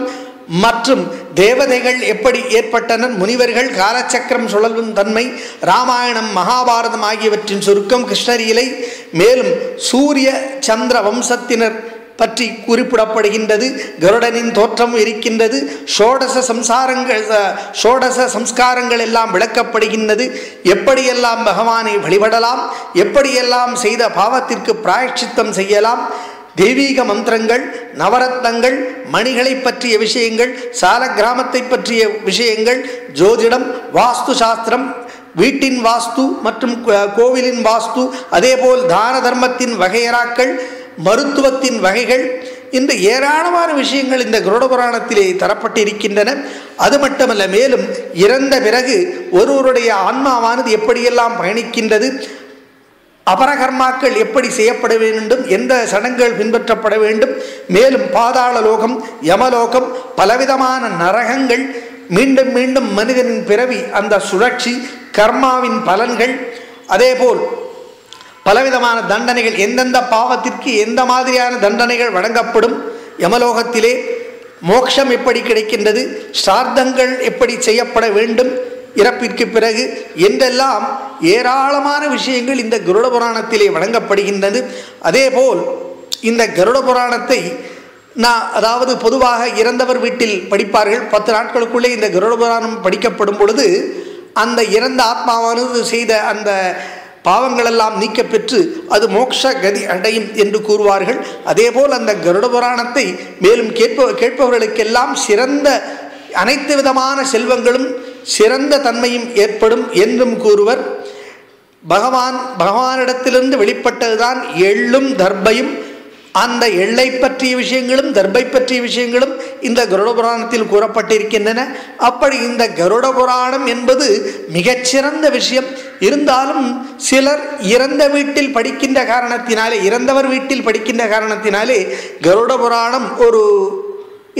மற்றும் தேவதைகள் எப்படி ஏற்பட்டனர், முனிவர்கள், காலச்சக்கரம் சுழலும் தன்மை, ராமாயணம், மகாபாரதம் ஆகியவற்றின் சுருக்கம், கிருஷ்ணரீலை, மேலும் சூரிய சந்திர வம்சத்தினர் பற்றி குறிப்பிடப்படுகின்றது. கருடனின் தோற்றம் இருக்கின்றது. ஷோடச சம்ஸ்காரங்கள் எல்லாம் விளக்கப்படுகின்றது. எப்படியெல்லாம் பகவானை வழிபடலாம், எப்படியெல்லாம் செய்த பாவத்திற்கு பிராயச்சித்தம் செய்யலாம், தெய்வீக மந்திரங்கள், நவரத்னங்கள், மணிகளை பற்றிய விஷயங்கள், சால கிராமத்தை பற்றிய விஷயங்கள், ஜோதிடம், வாஸ்து சாஸ்திரம், வீட்டின் வாஸ்து மற்றும் கோவிலின் வாஸ்து, அதேபோல் தான தர்மத்தின் வகையறாக்கள், மருத்துவத்தின் வகைகள் என்று ஏராளமான விஷயங்கள் இந்த கருட புராணத்திலே தரப்பட்டிருக்கின்றன. அது மட்டுமல்ல, மேலும் இறந்த பிறகு ஒருவருடைய ஆன்மாவானது எப்படியெல்லாம் பயணிக்கின்றது, அபரகர்மாக்கள் எப்படி செய்யப்பட வேண்டும், எந்த சடங்குகள் பின்பற்றப்பட வேண்டும், மேலும் பாதாள லோகம், யமலோகம், பலவிதமான நரகங்கள், மீண்டும் மீண்டும் மனிதனின் பிறவி, அந்த சுழற்சி, கர்மாவின் பலன்கள், அதேபோல் பலவிதமான தண்டனைகள், எந்தெந்த பாவத்திற்கு எந்த மாதிரியான தண்டனைகள் வழங்கப்படும், யமலோகத்திலே மோட்சம் எப்படி கிடைக்கின்றது, ஸ்ரார்த்தங்கள் எப்படி செய்யப்பட வேண்டும் இறப்பிற்கு பிறகு என்றெல்லாம் ஏராளமான விஷயங்கள் இந்த கருட புராணத்திலே வழங்கப்படுகின்றது. அதேபோல் இந்த கருட புராணத்தை அதாவது பொதுவாக இறந்தவர் வீட்டில் படிப்பார்கள். 10 நாட்களுக்குள்ளே இந்த கருட புராணம் படிக்கப்படும் பொழுது அந்த இறந்த ஆத்மாவானது செய்த அந்த பாவங்களெல்லாம் நீக்க பெற்று அது மோட்ச கதி அடையும் என்று கூறுவார்கள். அதேபோல் அந்த கருட புராணத்தை மேலும் கேட்பவர்களுக்கெல்லாம் சிறந்த அனைத்து விதமான செல்வங்களும் சிறந்த தன்மையும் ஏற்படும் என்றும் கூறுவர். பகவானிடத்திலிருந்து வெளிப்பட்டதுதான் எள்ளும் தர்பையும் அந்த எள்ளை பற்றிய விஷயங்களும் தர்பை பற்றிய விஷயங்களும் இந்த கருட புராணத்தில் கூறப்பட்டிருக்கின்றன. அப்படி இந்த கருட புராணம் என்பது மிகச்சிறந்த விஷயம். இருந்தாலும் சிலர் இறந்த வீட்டில் படிக்கின்ற காரணத்தினாலே, இறந்தவர் வீட்டில் படிக்கின்ற காரணத்தினாலே கருட புராணம் ஒரு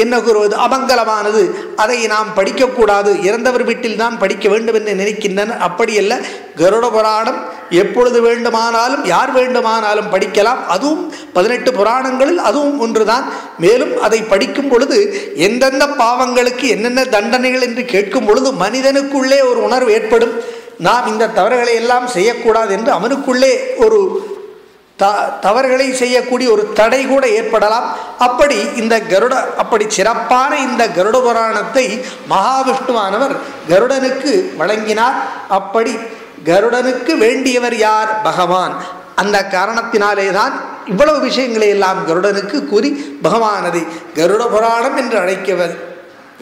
என்ன கூறுவது அமங்கலமானது, அதை நாம் படிக்கக்கூடாது, இறந்தவர் வீட்டில் தான் படிக்க வேண்டும் என்று நினைக்கின்றனர். அப்படியல்ல, கருட புராணம் எப்பொழுது வேண்டுமானாலும் யார் வேண்டுமானாலும் படிக்கலாம். அதுவும் 18 புராணங்களில் அதுவும் ஒன்றுதான். மேலும் அதை படிக்கும் பொழுது எந்தெந்த பாவங்களுக்கு என்னென்ன தண்டனைகள் என்று கேட்கும் பொழுது மனிதனுக்குள்ளே ஒரு உணர்வு ஏற்படும். நாம் இந்த தவறுகளை எல்லாம் செய்யக்கூடாது என்று அவனுக்குள்ளே ஒரு தவறுகளை செய்யக்கூடிய ஒரு தடை கூட ஏற்படலாம். அப்படி இந்த அப்படி சிறப்பான இந்த கருட புராணத்தை மகாவிஷ்ணுவானவர் கருடனுக்கு வழங்கினார். அப்படி கருடனுக்கு வேண்டியவர் யார்? பகவான். அந்த காரணத்தினாலே தான் இவ்வளவு விஷயங்களை எல்லாம் கருடனுக்கு கூறி பகவானதை கருட புராணம் என்று அழைக்க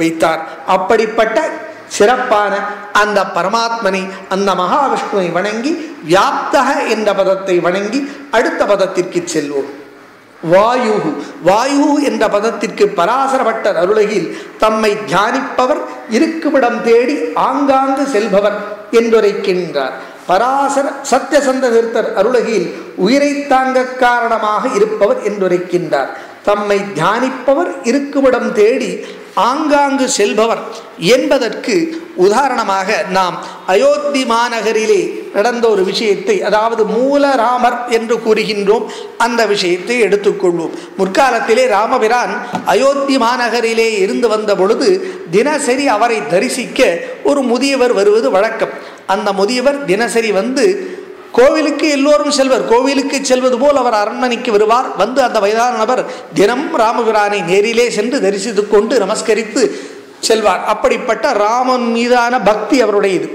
வைத்தார். அப்படிப்பட்ட சிறப்பான அந்த பரமாத்மனை, அந்த மகாவிஷ்ணுவை வணங்கி வியாப்தக என்ற பதத்தை வணங்கி அடுத்த பதத்திற்கு செல்வோம். வாயு. வாயு என்ற பதத்திற்கு பராசர பட்டர் அருளகில் தம்மை தியானிப்பவர் இருக்குமிடம் தேடி ஆங்காங்கு செல்பவர் என்றுரைக்கின்றார். பராசர சத்தியசந்த தீர்த்தர் அருளகில் உயிரை தாங்க காரணமாக இருப்பவர் என்றுரைக்கின்றார். தம்மை தியானிப்பவர் இருக்குமிடம் தேடி ஆங்காங்கு செல்பவர் என்பதற்கு உதாரணமாக நாம் அயோத்தி மாநகரிலே நடந்த ஒரு விஷயத்தை, அதாவது மூலராமர் என்று கூறுகின்றோம், அந்த விஷயத்தை எடுத்துக்கொள்வோம். முற்காலத்திலே ராமபிரான் அயோத்தி மாநகரிலே இருந்து வந்த பொழுது தினசரி அவரை தரிசிக்க ஒரு முதியவர் வருவது வழக்கம். அந்த முதியவர் தினசரி வந்து கோவிலுக்கு எல்லோரும் செல்வர், கோவிலுக்கு செல்வது போல் அவர் அரண்மனைக்கு வருவார். வந்து அந்த வயதான நபர் தினம் ராமபிரானை நேரிலே சென்று தரிசித்து கொண்டு நமஸ்கரித்து செல்வார். அப்படிப்பட்ட ராமன் மீதான பக்தி அவருடையது.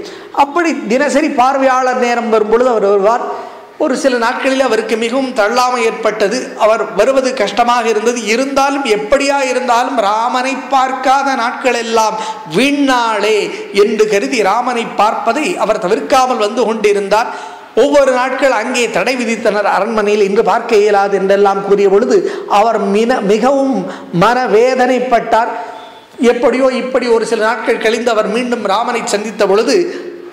அப்படி தினசரி பார்வையாளர் நேரம் வரும்பொழுது அவர் வருவார். ஒரு சில நாட்களில் அவருக்கு மிகவும் தள்ளாமை ஏற்பட்டது. அவர் வருவது கஷ்டமாக இருந்தது. இருந்தாலும் எப்படியா இருந்தாலும் ராமனை பார்க்காத நாட்கள் எல்லாம் வீணாளே என்று கருதி ராமனை பார்ப்பதை அவர் தவிர்க்காமல் வந்து கொண்டிருந்தார். ஒவ்வொரு நாட்கள் அங்கே தடை விதித்தனர் அரண்மனையில், இன்று பார்க்க இயலாது என்றெல்லாம் கூறிய பொழுது அவர் மிகவும் மனவேதனைப்பட்டார். எப்படியோ இப்படி ஒரு சில நாட்கள் கழிந்து அவர் மீண்டும் ராமனை சந்தித்த பொழுது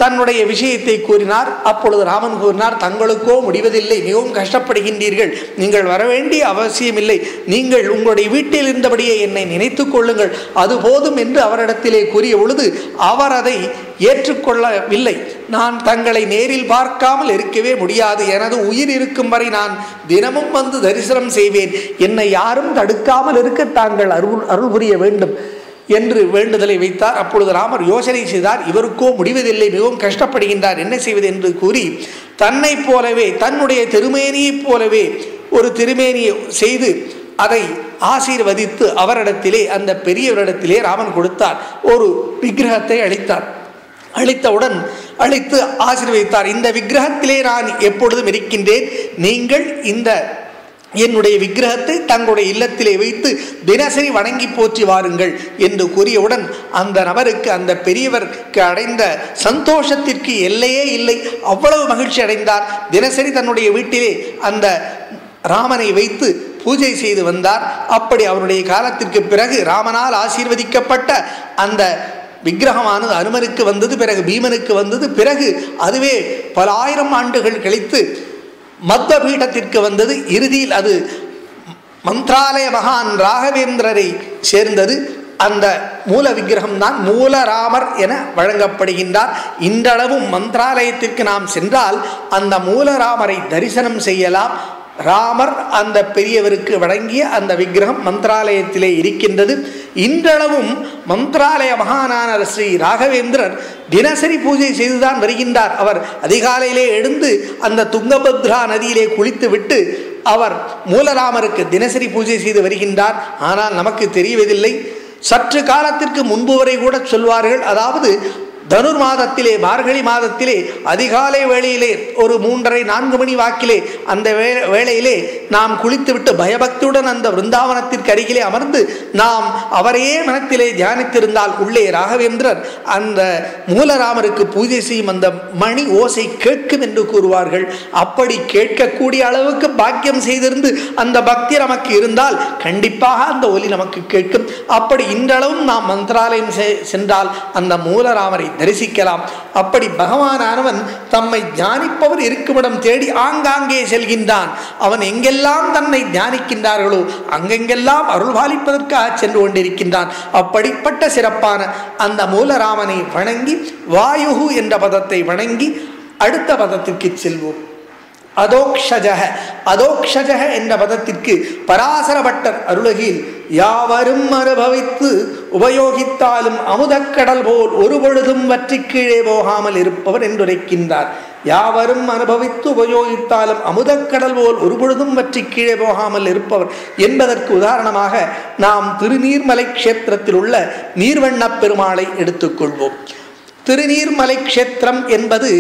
தன்னுடைய விஷயத்தை கூறினார். அப்பொழுது ராமன் கூறினார், தங்களுக்கோ முடிவதில்லை, மிகவும் கஷ்டப்படுகின்றீர்கள், நீங்கள் வர வேண்டிய அவசியமில்லை, நீங்கள் உங்களுடைய வீட்டில் இருந்தபடியே என்னை நினைத்து கொள்ளுங்கள், அது போதும் என்று அவரிடத்திலே கூறிய பொழுது அவர் அதை ஏற்றுக்கொள்ளவில்லை. நான் தங்களை நேரில் பார்க்காமல் இருக்கவே முடியாது, எனது உயிர் இருக்கும் வரை நான் தினமும் வந்து தரிசனம் செய்வேன், என்னை யாரும் தடுக்காமல் இருக்க தாங்கள் அருள் புரிய வேண்டும் என்று வேண்டுதலை வைத்தார். அப்பொழுது ராமர் யோசனை செய்தார். இவருக்கோ முடிவதில்லை, மிகவும் கஷ்டப்படுகின்றார், என்ன செய்வது என்று கூறி தன்னை போலவே, தன்னுடைய திருமேனியைப் போலவே ஒரு திருமேனியை செய்து அதை ஆசீர்வதித்து அவரிடத்திலே, அந்த பெரியவரிடத்திலே ராமன் கொடுத்தார். ஒரு விக்கிரகத்தை அளித்தார். அளித்தவுடன் அளித்து ஆசீர்வதித்தார். இந்த விக்கிரகத்திலே நான் எப்பொழுதும் இருக்கின்றேன், நீங்கள் இந்த என்னுடைய விக்கிரகத்தை தங்களுடைய இல்லத்திலே வைத்து தினசரி வணங்கி போற்றி வாருங்கள் என்று கூறியவுடன் அந்த நபருக்கு, அந்த பெரியவருக்கு அடைந்த சந்தோஷத்திற்கு எல்லையே இல்லை. அவ்வளவு மகிழ்ச்சி அடைந்தார். தினசரி தன்னுடைய வீட்டிலே அந்த ராமனை வைத்து பூஜை செய்து வந்தார். அப்படி அவருடைய காலத்திற்கு பிறகு ராமனால் ஆசீர்வதிக்கப்பட்ட அந்த விக்கிரகமானது அனுமனுக்கு வந்தது, பிறகு பீமனுக்கு வந்தது, பிறகு அதுவே பல ஆயிரம் ஆண்டுகள் கழித்து மத்த பீடத்திற்கு வந்தது. இறுதியில் அது மந்த்ராலய மகான் ராகவேந்திரரை சேர்ந்தது. அந்த மூல விக்கிரகம்தான் மூலராமர் என வழங்கப்படுகின்றார். இன்றளவும் மந்த்ராலயத்திற்கு நாம் சென்றால் அந்த மூலராமரை தரிசனம் செய்யலாம். ராமர் அந்த பெரியவருக்கு வழங்கிய அந்த விக்கிரகம் மந்த்ராலயத்திலே இருக்கின்றது. இன்றளவும் மந்த்ராலய மகானான ஸ்ரீ ராகவேந்திரர் தினசரி பூஜை செய்துதான் வருகின்றார். அவர் அதிகாலையிலே எழுந்து அந்த துங்கபத்ரா நதியிலே குளித்து விட்டு அவர் மூலராமருக்கு தினசரி பூஜை செய்து வருகின்றார். ஆனால் நமக்கு தெரியவதில்லை. சற்று காலத்திற்கு முன்பு வரை கூட சொல்வார்கள், அதாவது தனுர் மாதத்திலே மார்கழி மாதத்திலே அதிகாலை வேளையிலே ஒரு 3:30-4 மணி வாக்கிலே அந்த வேளையிலே நாம் குளித்துவிட்டு பயபக்தியுடன் அந்த விருந்தாவனத்திற்கு அருகிலே அமர்ந்து நாம் அவரையே மனத்திலே தியானித்திருந்தால் உள்ளே ராகவேந்திரர் அந்த மூலராமருக்கு பூஜை செய்யும் அந்த மணி ஓசை கேட்கும் என்று கூறுவார்கள். அப்படி கேட்கக்கூடிய அளவுக்கு பாக்கியம் செய்திருந்து அந்த பக்தி நமக்கு இருந்தால் கண்டிப்பாக அந்த ஒலி நமக்கு கேட்கும். அப்படி இன்றளவும் நாம் மந்திராலயம் சென்றால் அந்த மூலராமரை தரிசிக்கலாம். அப்படி பகவானவன் தம்மை தியானிப்பவர் இருக்குமிடம் தேடி ஆங்காங்கே செல்கின்றான். அவன் எங்கெல்லாம் தன்னை தியானிக்கின்றார்களோ அங்கெங்கெல்லாம் அருள் பாலிப்பதற்காக சென்று கொண்டிருக்கின்றான். அப்படிப்பட்ட சிறப்பான அந்த மூலராமனை வணங்கி வாயுகு என்ற பதத்தை வணங்கி அடுத்த பதத்திற்கு செல்வோம். அதோக்ஷஜக. அதோக்ஷஜக என்ற பதத்திற்கு பராசர பட்டர் அருளகில் யாவரும் அனுபவித்து உபயோகித்தாலும் அமுதக்கடல் போல் ஒரு பொழுதும் வற்றி கீழே போகாமல் இருப்பவர் என்றுரைக்கின்றார். யாவரும் அனுபவித்து உபயோகித்தாலும் அமுதக்கடல் போல் ஒரு பொழுதும் வற்றி கீழே போகாமல் இருப்பவர் என்பதற்கு உதாரணமாக நாம் திருநீர்மலை க்ஷேத்திரத்தில் உள்ள நீர்வண்ணப் பெருமாளை எடுத்துக்கொள்வோம். திருநீர்மலை க்ஷேத்திரம் என்பது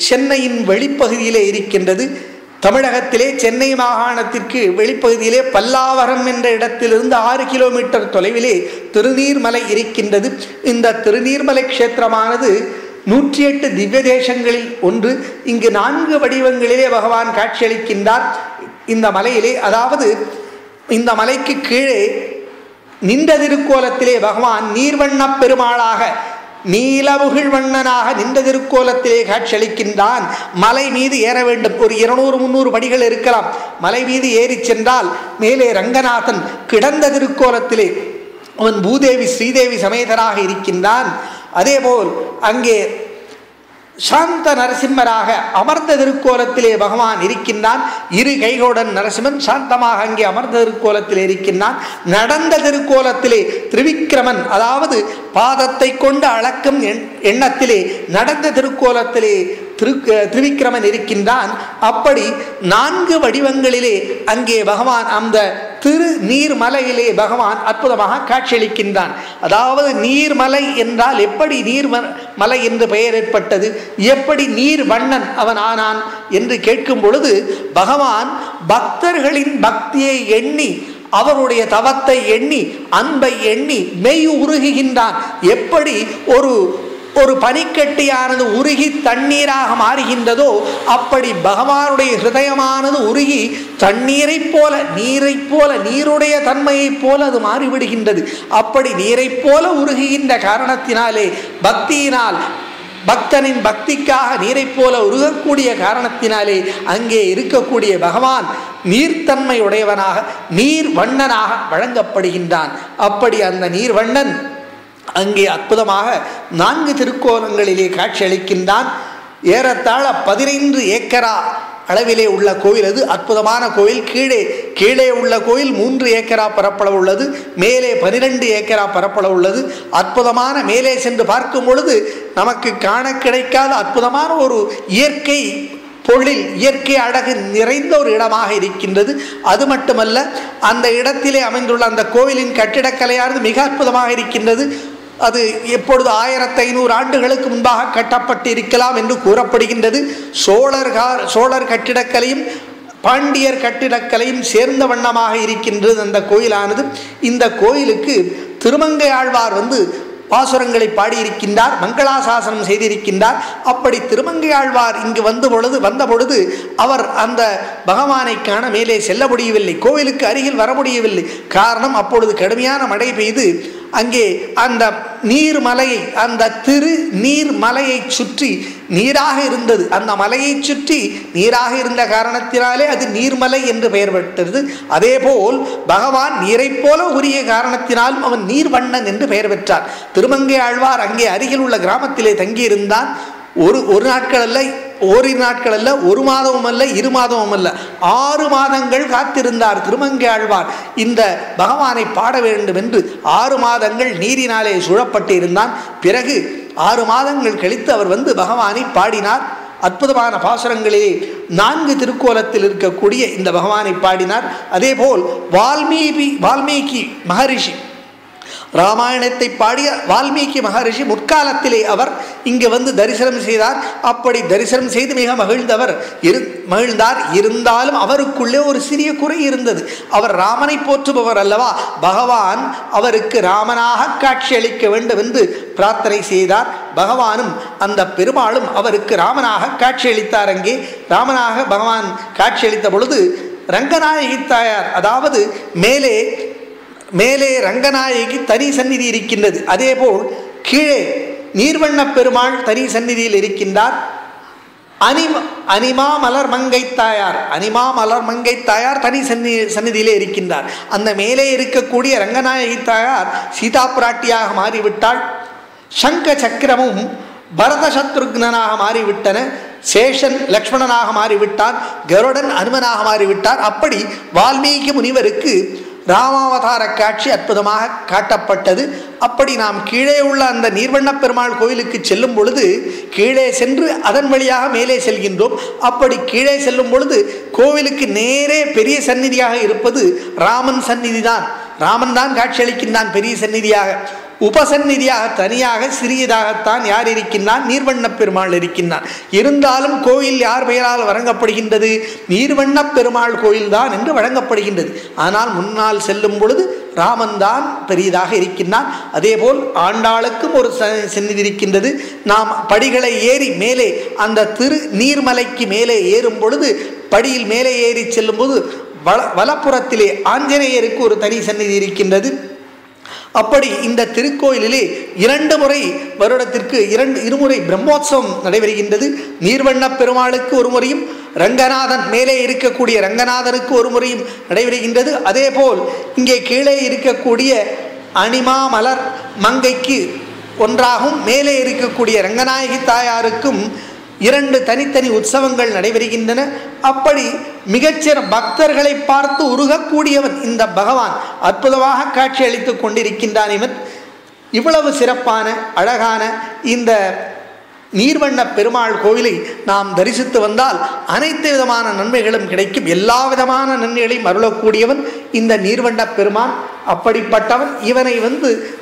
சென்னையின் வெளிப்பகுதியிலே இருக்கின்றது. தமிழகத்திலே சென்னை மாகாணத்திற்கு வெளிப்பகுதியிலே பல்லாவரம் என்ற இடத்திலிருந்து 6 கிலோமீட்டர் தொலைவிலே திருநீர்மலை இருக்கின்றது. இந்த திருநீர்மலை க்ஷேத்திரமானது 108 திவ்ய தேசங்களில் ஒன்று. இங்கு 4 வடிவங்களிலே பகவான் காட்சியளிக்கின்றார் இந்த மலையிலே. அதாவது இந்த மலைக்கு கீழே நின்ற திருக்கோலத்திலே பகவான் நீர்வண்ணப் பெருமாளாக நீலமுகில் வண்ணனாக நின்ற திருக்கோலத்திலே காட்சியளிக்கின்றான். மலை மீது ஏற வேண்டும். ஒரு 200-300 படிகள் இருக்கலாம். மலை மீது ஏறி சென்றால் மேலே ரங்கநாதன் கிடந்த திருக்கோலத்திலே அவன் பூதேவி ஸ்ரீதேவி சமேதராக இருக்கின்றான். அதேபோல் அங்கே சாந்த நரசிம்மராக அமர்ந்த திருக்கோலத்திலே பகவான் இருக்கின்றான். 2 கைகளுடன் நரசிம்மன் சாந்தமாக அங்கே அமர்ந்த திருக்கோலத்திலே இருக்கின்றான். நடந்த திருக்கோலத்திலே திரிவிக்ரமன், அதாவது பாதத்தை கொண்டு அளக்கும் எண்ணத்திலே நடந்த திருக்கோலத்திலே திரிவிக்ரமன் இருக்கின்றான். அப்படி 4 வடிவங்களிலே அங்கே பகவான் அந்த திரு நீர்மலையிலே பகவான் அற்புதமாக காட்சியளிக்கின்றான். அதாவது நீர்மலை என்றால் எப்படி நீர்மலை என்று பெயர் ஏற்பட்டது, எப்படி நீர் வண்ணன் அவன் ஆனான் என்று கேட்கும் பொழுது பகவான் பக்தர்களின் பக்தியை எண்ணி அவருடைய தவத்தை எண்ணி அன்பை எண்ணி மெய் உருகுகின்றான். எப்படி ஒரு பனிக்கட்டியானது உருகி தண்ணீராக மாறுகின்றதோ அப்படி பகவானுடைய ஹிருதயமானது உருகி தண்ணீரை போல நீருடைய தன்மையைப் போல அது மாறிவிடுகின்றது. அப்படி நீரைப் போல உருகுகின்ற காரணத்தினாலே பக்தியினால் பக்தனின் பக்திக்காக நீரை போல உருகக்கூடிய காரணத்தினாலே அங்கே இருக்கக்கூடிய பகவான் நீர்த்தன்மை உடையவனாக நீர் வண்ணனாக வழங்கப்படுகின்றான். அப்படி அந்த நீர்வண்ணன் அங்கே அற்புதமாக 4 திருக்கோலங்களிலே காட்சியளிக்கின்றான். ஏறத்தாழ 15 ஏக்கரா அளவிலே உள்ள கோயில் அது. அற்புதமான கோயில். கீழே உள்ள கோயில் 3 ஏக்கரா பரப்பளவு உள்ளது. மேலே 12 ஏக்கரா பரப்பளவு உள்ளது. அற்புதமான மேலே சென்று பார்க்கும் பொழுது நமக்கு காண கிடைக்காத அற்புதமான ஒரு இயற்கை பொழில், இயற்கை அழகு நிறைந்த ஒரு இடமாக இருக்கின்றது. அது மட்டுமல்ல, அந்த இடத்திலே அமைந்துள்ள அந்த கோவிலின் கட்டிடக்கலையானது மிக அற்புதமாக இருக்கின்றது. அது எப்பொழுது 1500 ஆண்டுகளுக்கு முன்பாக கட்டப்பட்டு இருக்கலாம் என்று கூறப்படுகின்றது. சோழர் கட்டிடக்கலையும் பாண்டியர் கட்டிடக்கலையும் சேர்ந்த வண்ணமாக இருக்கின்றது அந்த கோயிலானது. இந்த கோயிலுக்கு திருமங்கை ஆழ்வார் பாசுரங்களை பாடியிருக்கின்றார், மங்களாசாசனம் செய்திருக்கின்றார். அப்படி திருமங்கை ஆழ்வார் இங்கு வந்த பொழுது அவர் அந்த பகவானை காண மேலே செல்ல முடியவில்லை, கோவிலுக்கு அருகில் வர முடியவில்லை. காரணம், அப்பொழுது கடுமையான மழை பெய்து அங்கே அந்த நீர்மலையை, அந்த திரு நீர்மலையை சுற்றி நீராக இருந்தது. அந்த மலையை சுற்றி நீராக இருந்த காரணத்தினாலே அது நீர்மலை என்று பெயர் பெற்றது. அதேபோல் பகவான் நீரை போல உரிய காரணத்தினாலும் அவன் நீர்வண்ணன் என்று பெயர் பெற்றார். திருமங்கை ஆழ்வார் அங்கே அருகில் உள்ள கிராமத்திலே தங்கியிருந்தான். ஒரு நாட்கள் அல்ல, ஓரிரு நாட்கள் அல்ல, 1 மாதமும் அல்ல, 2 மாதமும் அல்ல, 6 மாதங்கள் காத்திருந்தார் திருமங்கை ஆழ்வார் இந்த பகவானை பாட வேண்டும் என்று. 6 மாதங்கள் நீரினாலே சூழப்பட்டு இருந்தான். பிறகு 6 மாதங்கள் கழித்து அவர் பகவானை பாடினார். அற்புதமான பாசுரங்களிலே 4 திருக்கோலத்தில் இருக்கக்கூடிய இந்த பகவானை பாடினார். அதேபோல் வால்மீகி மகரிஷி ராமாயணத்தை பாடிய வால்மீகி மகரிஷி முற்காலத்திலே அவர் இங்கே வந்து தரிசனம் செய்தார். அப்படி தரிசனம் செய்து மிக மகிழ்ந்தார். இருந்தாலும் அவருக்குள்ளே ஒரு சிறிய குறை இருந்தது. அவர் ராமனை போற்றுபவர் அல்லவா, பகவான் அவருக்கு ராமனாக காட்சியளிக்க வேண்டும் என்று பிரார்த்தனை செய்தார். பகவானும் அந்த பெருமாளும் அவருக்கு ராமனாக காட்சியளித்தார். அங்கே ராமனாக பகவான் காட்சியளித்த பொழுது ரங்கநாயகி தாயார், அதாவது மேலே ரங்கநாயகி தனி சந்நிதி இருக்கின்றது. அதேபோல் கீழே நீர்வண்ண பெருமாள் தனி சந்நிதியில் இருக்கின்றார். அனிமா மலர் மங்கை தாயார் தனி சந்நிதியிலே இருக்கின்றார். அந்த மேலே இருக்கக்கூடிய ரங்கநாயகி தாயார் சீதா பிராட்டியாக மாறிவிட்டாள். சங்க சக்கரமும் பரத சத்ருக்னாக மாறிவிட்டன. சேஷன் லக்ஷ்மணனாக மாறிவிட்டான். கருடன் அனுமனாக மாறிவிட்டார். அப்படி வால்மீகி முனிவருக்கு ராமாவதார காட்சி அற்புதமாக காட்டப்பட்டது. அப்படி நாம் கீழே உள்ள அந்த நீர்வண்ண பெருமாள் கோயிலுக்கு செல்லும் பொழுது கீழே சென்று அதன் வழியாக மேலே செல்கின்றோம். அப்படி கீழே செல்லும் பொழுது கோவிலுக்கு நேரே பெரிய சந்நிதியாக இருப்பது ராமன் சந்நிதி தான். ராமன் தான் காட்சியளிக்கின்றான் பெரிய சந்நிதியாக. உபசந்நிதியாக தனியாக சிறியதாகத்தான் யார் இருக்கின்றான்? நீர்வண்ண பெருமாள் இருக்கின்றான். இருந்தாலும் கோயில் யார் பெயரால் வழங்கப்படுகின்றது? நீர்வண்ண பெருமாள் கோயில்தான் என்று வழங்கப்படுகின்றது. ஆனால் முன்னால் செல்லும் பொழுது ராமன் தான் பெரியதாக இருக்கின்றான். அதேபோல் ஆண்டாளுக்கும் ஒரு சந்நிதி இருக்கின்றது. நாம் படிகளை ஏறி மேலே அந்த நீர்மலைக்கு மேலே ஏறும் பொழுது படியில் மேலே ஏறி செல்லும் போது வலப்புறத்திலே ஆஞ்சநேயருக்கு ஒரு தனி சந்நிதி இருக்கின்றது. அப்படி இந்த திருக்கோயிலிலே 2 முறை வருடத்திற்கு இருமுறை பிரம்மோற்சவம் நடைபெறுகின்றது. நீர்வண்ண பெருமாளுக்கு ஒரு முறையும் ரங்கநாதன் மேலே இருக்கக்கூடிய ரங்கநாதனுக்கு ஒரு முறையும் நடைபெறுகின்றது. அதேபோல் இங்கே கீழே இருக்கக்கூடிய அனிமா மலர் மங்கைக்கு ஒன்றாகவும் மேலே இருக்கக்கூடிய ரங்கநாயகி தாயாருக்கும் 2 தனித்தனி உற்சவங்கள் நடைபெறுகின்றன. அப்படி மிகச்சிற பக்தர்களை பார்த்து உருகக்கூடியவன் இந்த பகவான் அற்புதமாக காட்சி அளித்து கொண்டிருக்கின்றான். இவன் இவ்வளவு சிறப்பான அழகான இந்த நீர்வண்ண பெருமாள் கோவிலை நாம் தரிசித்து வந்தால் அனைத்து விதமான நன்மைகளும் கிடைக்கும். எல்லா விதமான நன்மைகளையும் அருளக்கூடியவன் இந்த நீர்வண்ண பெருமான். அப்படிப்பட்டவன் இவனை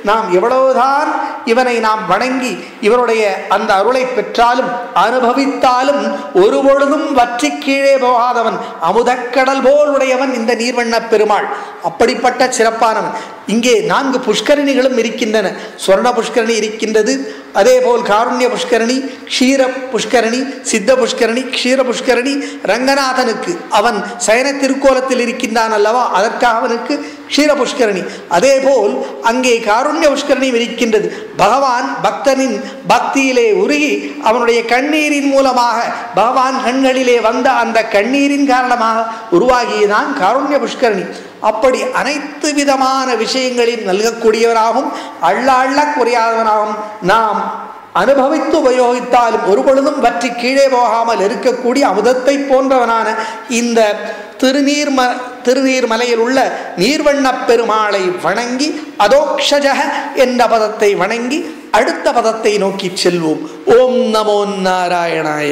நாம் எவ்வளவுதான் இவனை நாம் வணங்கி இவருடைய அந்த அருளை பெற்றாலும் அனுபவித்தாலும் ஒருபொழுதும் வற்றி கீழே போகாதவன், அமுதக்கடல் போல் உடையவன் இந்த நீர்வண்ண பெருமாள். அப்படிப்பட்ட சிறப்பானவன். இங்கே 4 புஷ்கரணிகளும் இருக்கின்றன. சொர்ண புஷ்கரணி இருக்கின்றது. அதேபோல் காருண்ய புஷ்கரணி, க்ஷீர புஷ்கரணி, சித்த புஷ்கரணி, க்ஷீர புஷ்கரணி ரங்கநாதனுக்கு அவன் சயன திருக்கோலத்தில் இருக்கின்றான் அல்லவா, அதற்காக அவனுக்கு க்ஷீர புஷ்கரணி. அதேபோல் அங்கே காருண்ய புஷ்கரணி இருக்கின்றது. பகவான் பக்தனின் பக்தியிலே உருகி அவனுடைய கண்ணீரின் மூலமாக பகவான் கண்களிலே வந்த அந்த கண்ணீரின் காரணமாக உருவாகியதான் காருண்ய புஷ்கரணி. அப்படி அனைத்து விதமான விஷயங்களில் நல்கக்கூடியவராகவும் அள்ள குறையாதவனாகவும் நாம் அனுபவித்து உபயோகித்தாலும் ஒரு பொழுதும் வற்றி கீழே போகாமல் இருக்கக்கூடிய அமுதத்தை போன்றவனான இந்த திருநீர்மலையில் உள்ள நீர்வண்ண பெருமாளை வணங்கி அதோக்ஷஜக என்ற பதத்தை வணங்கி அடுத்த பதத்தை நோக்கி செல்வோம். ஓம் நமோ நாராயணாய.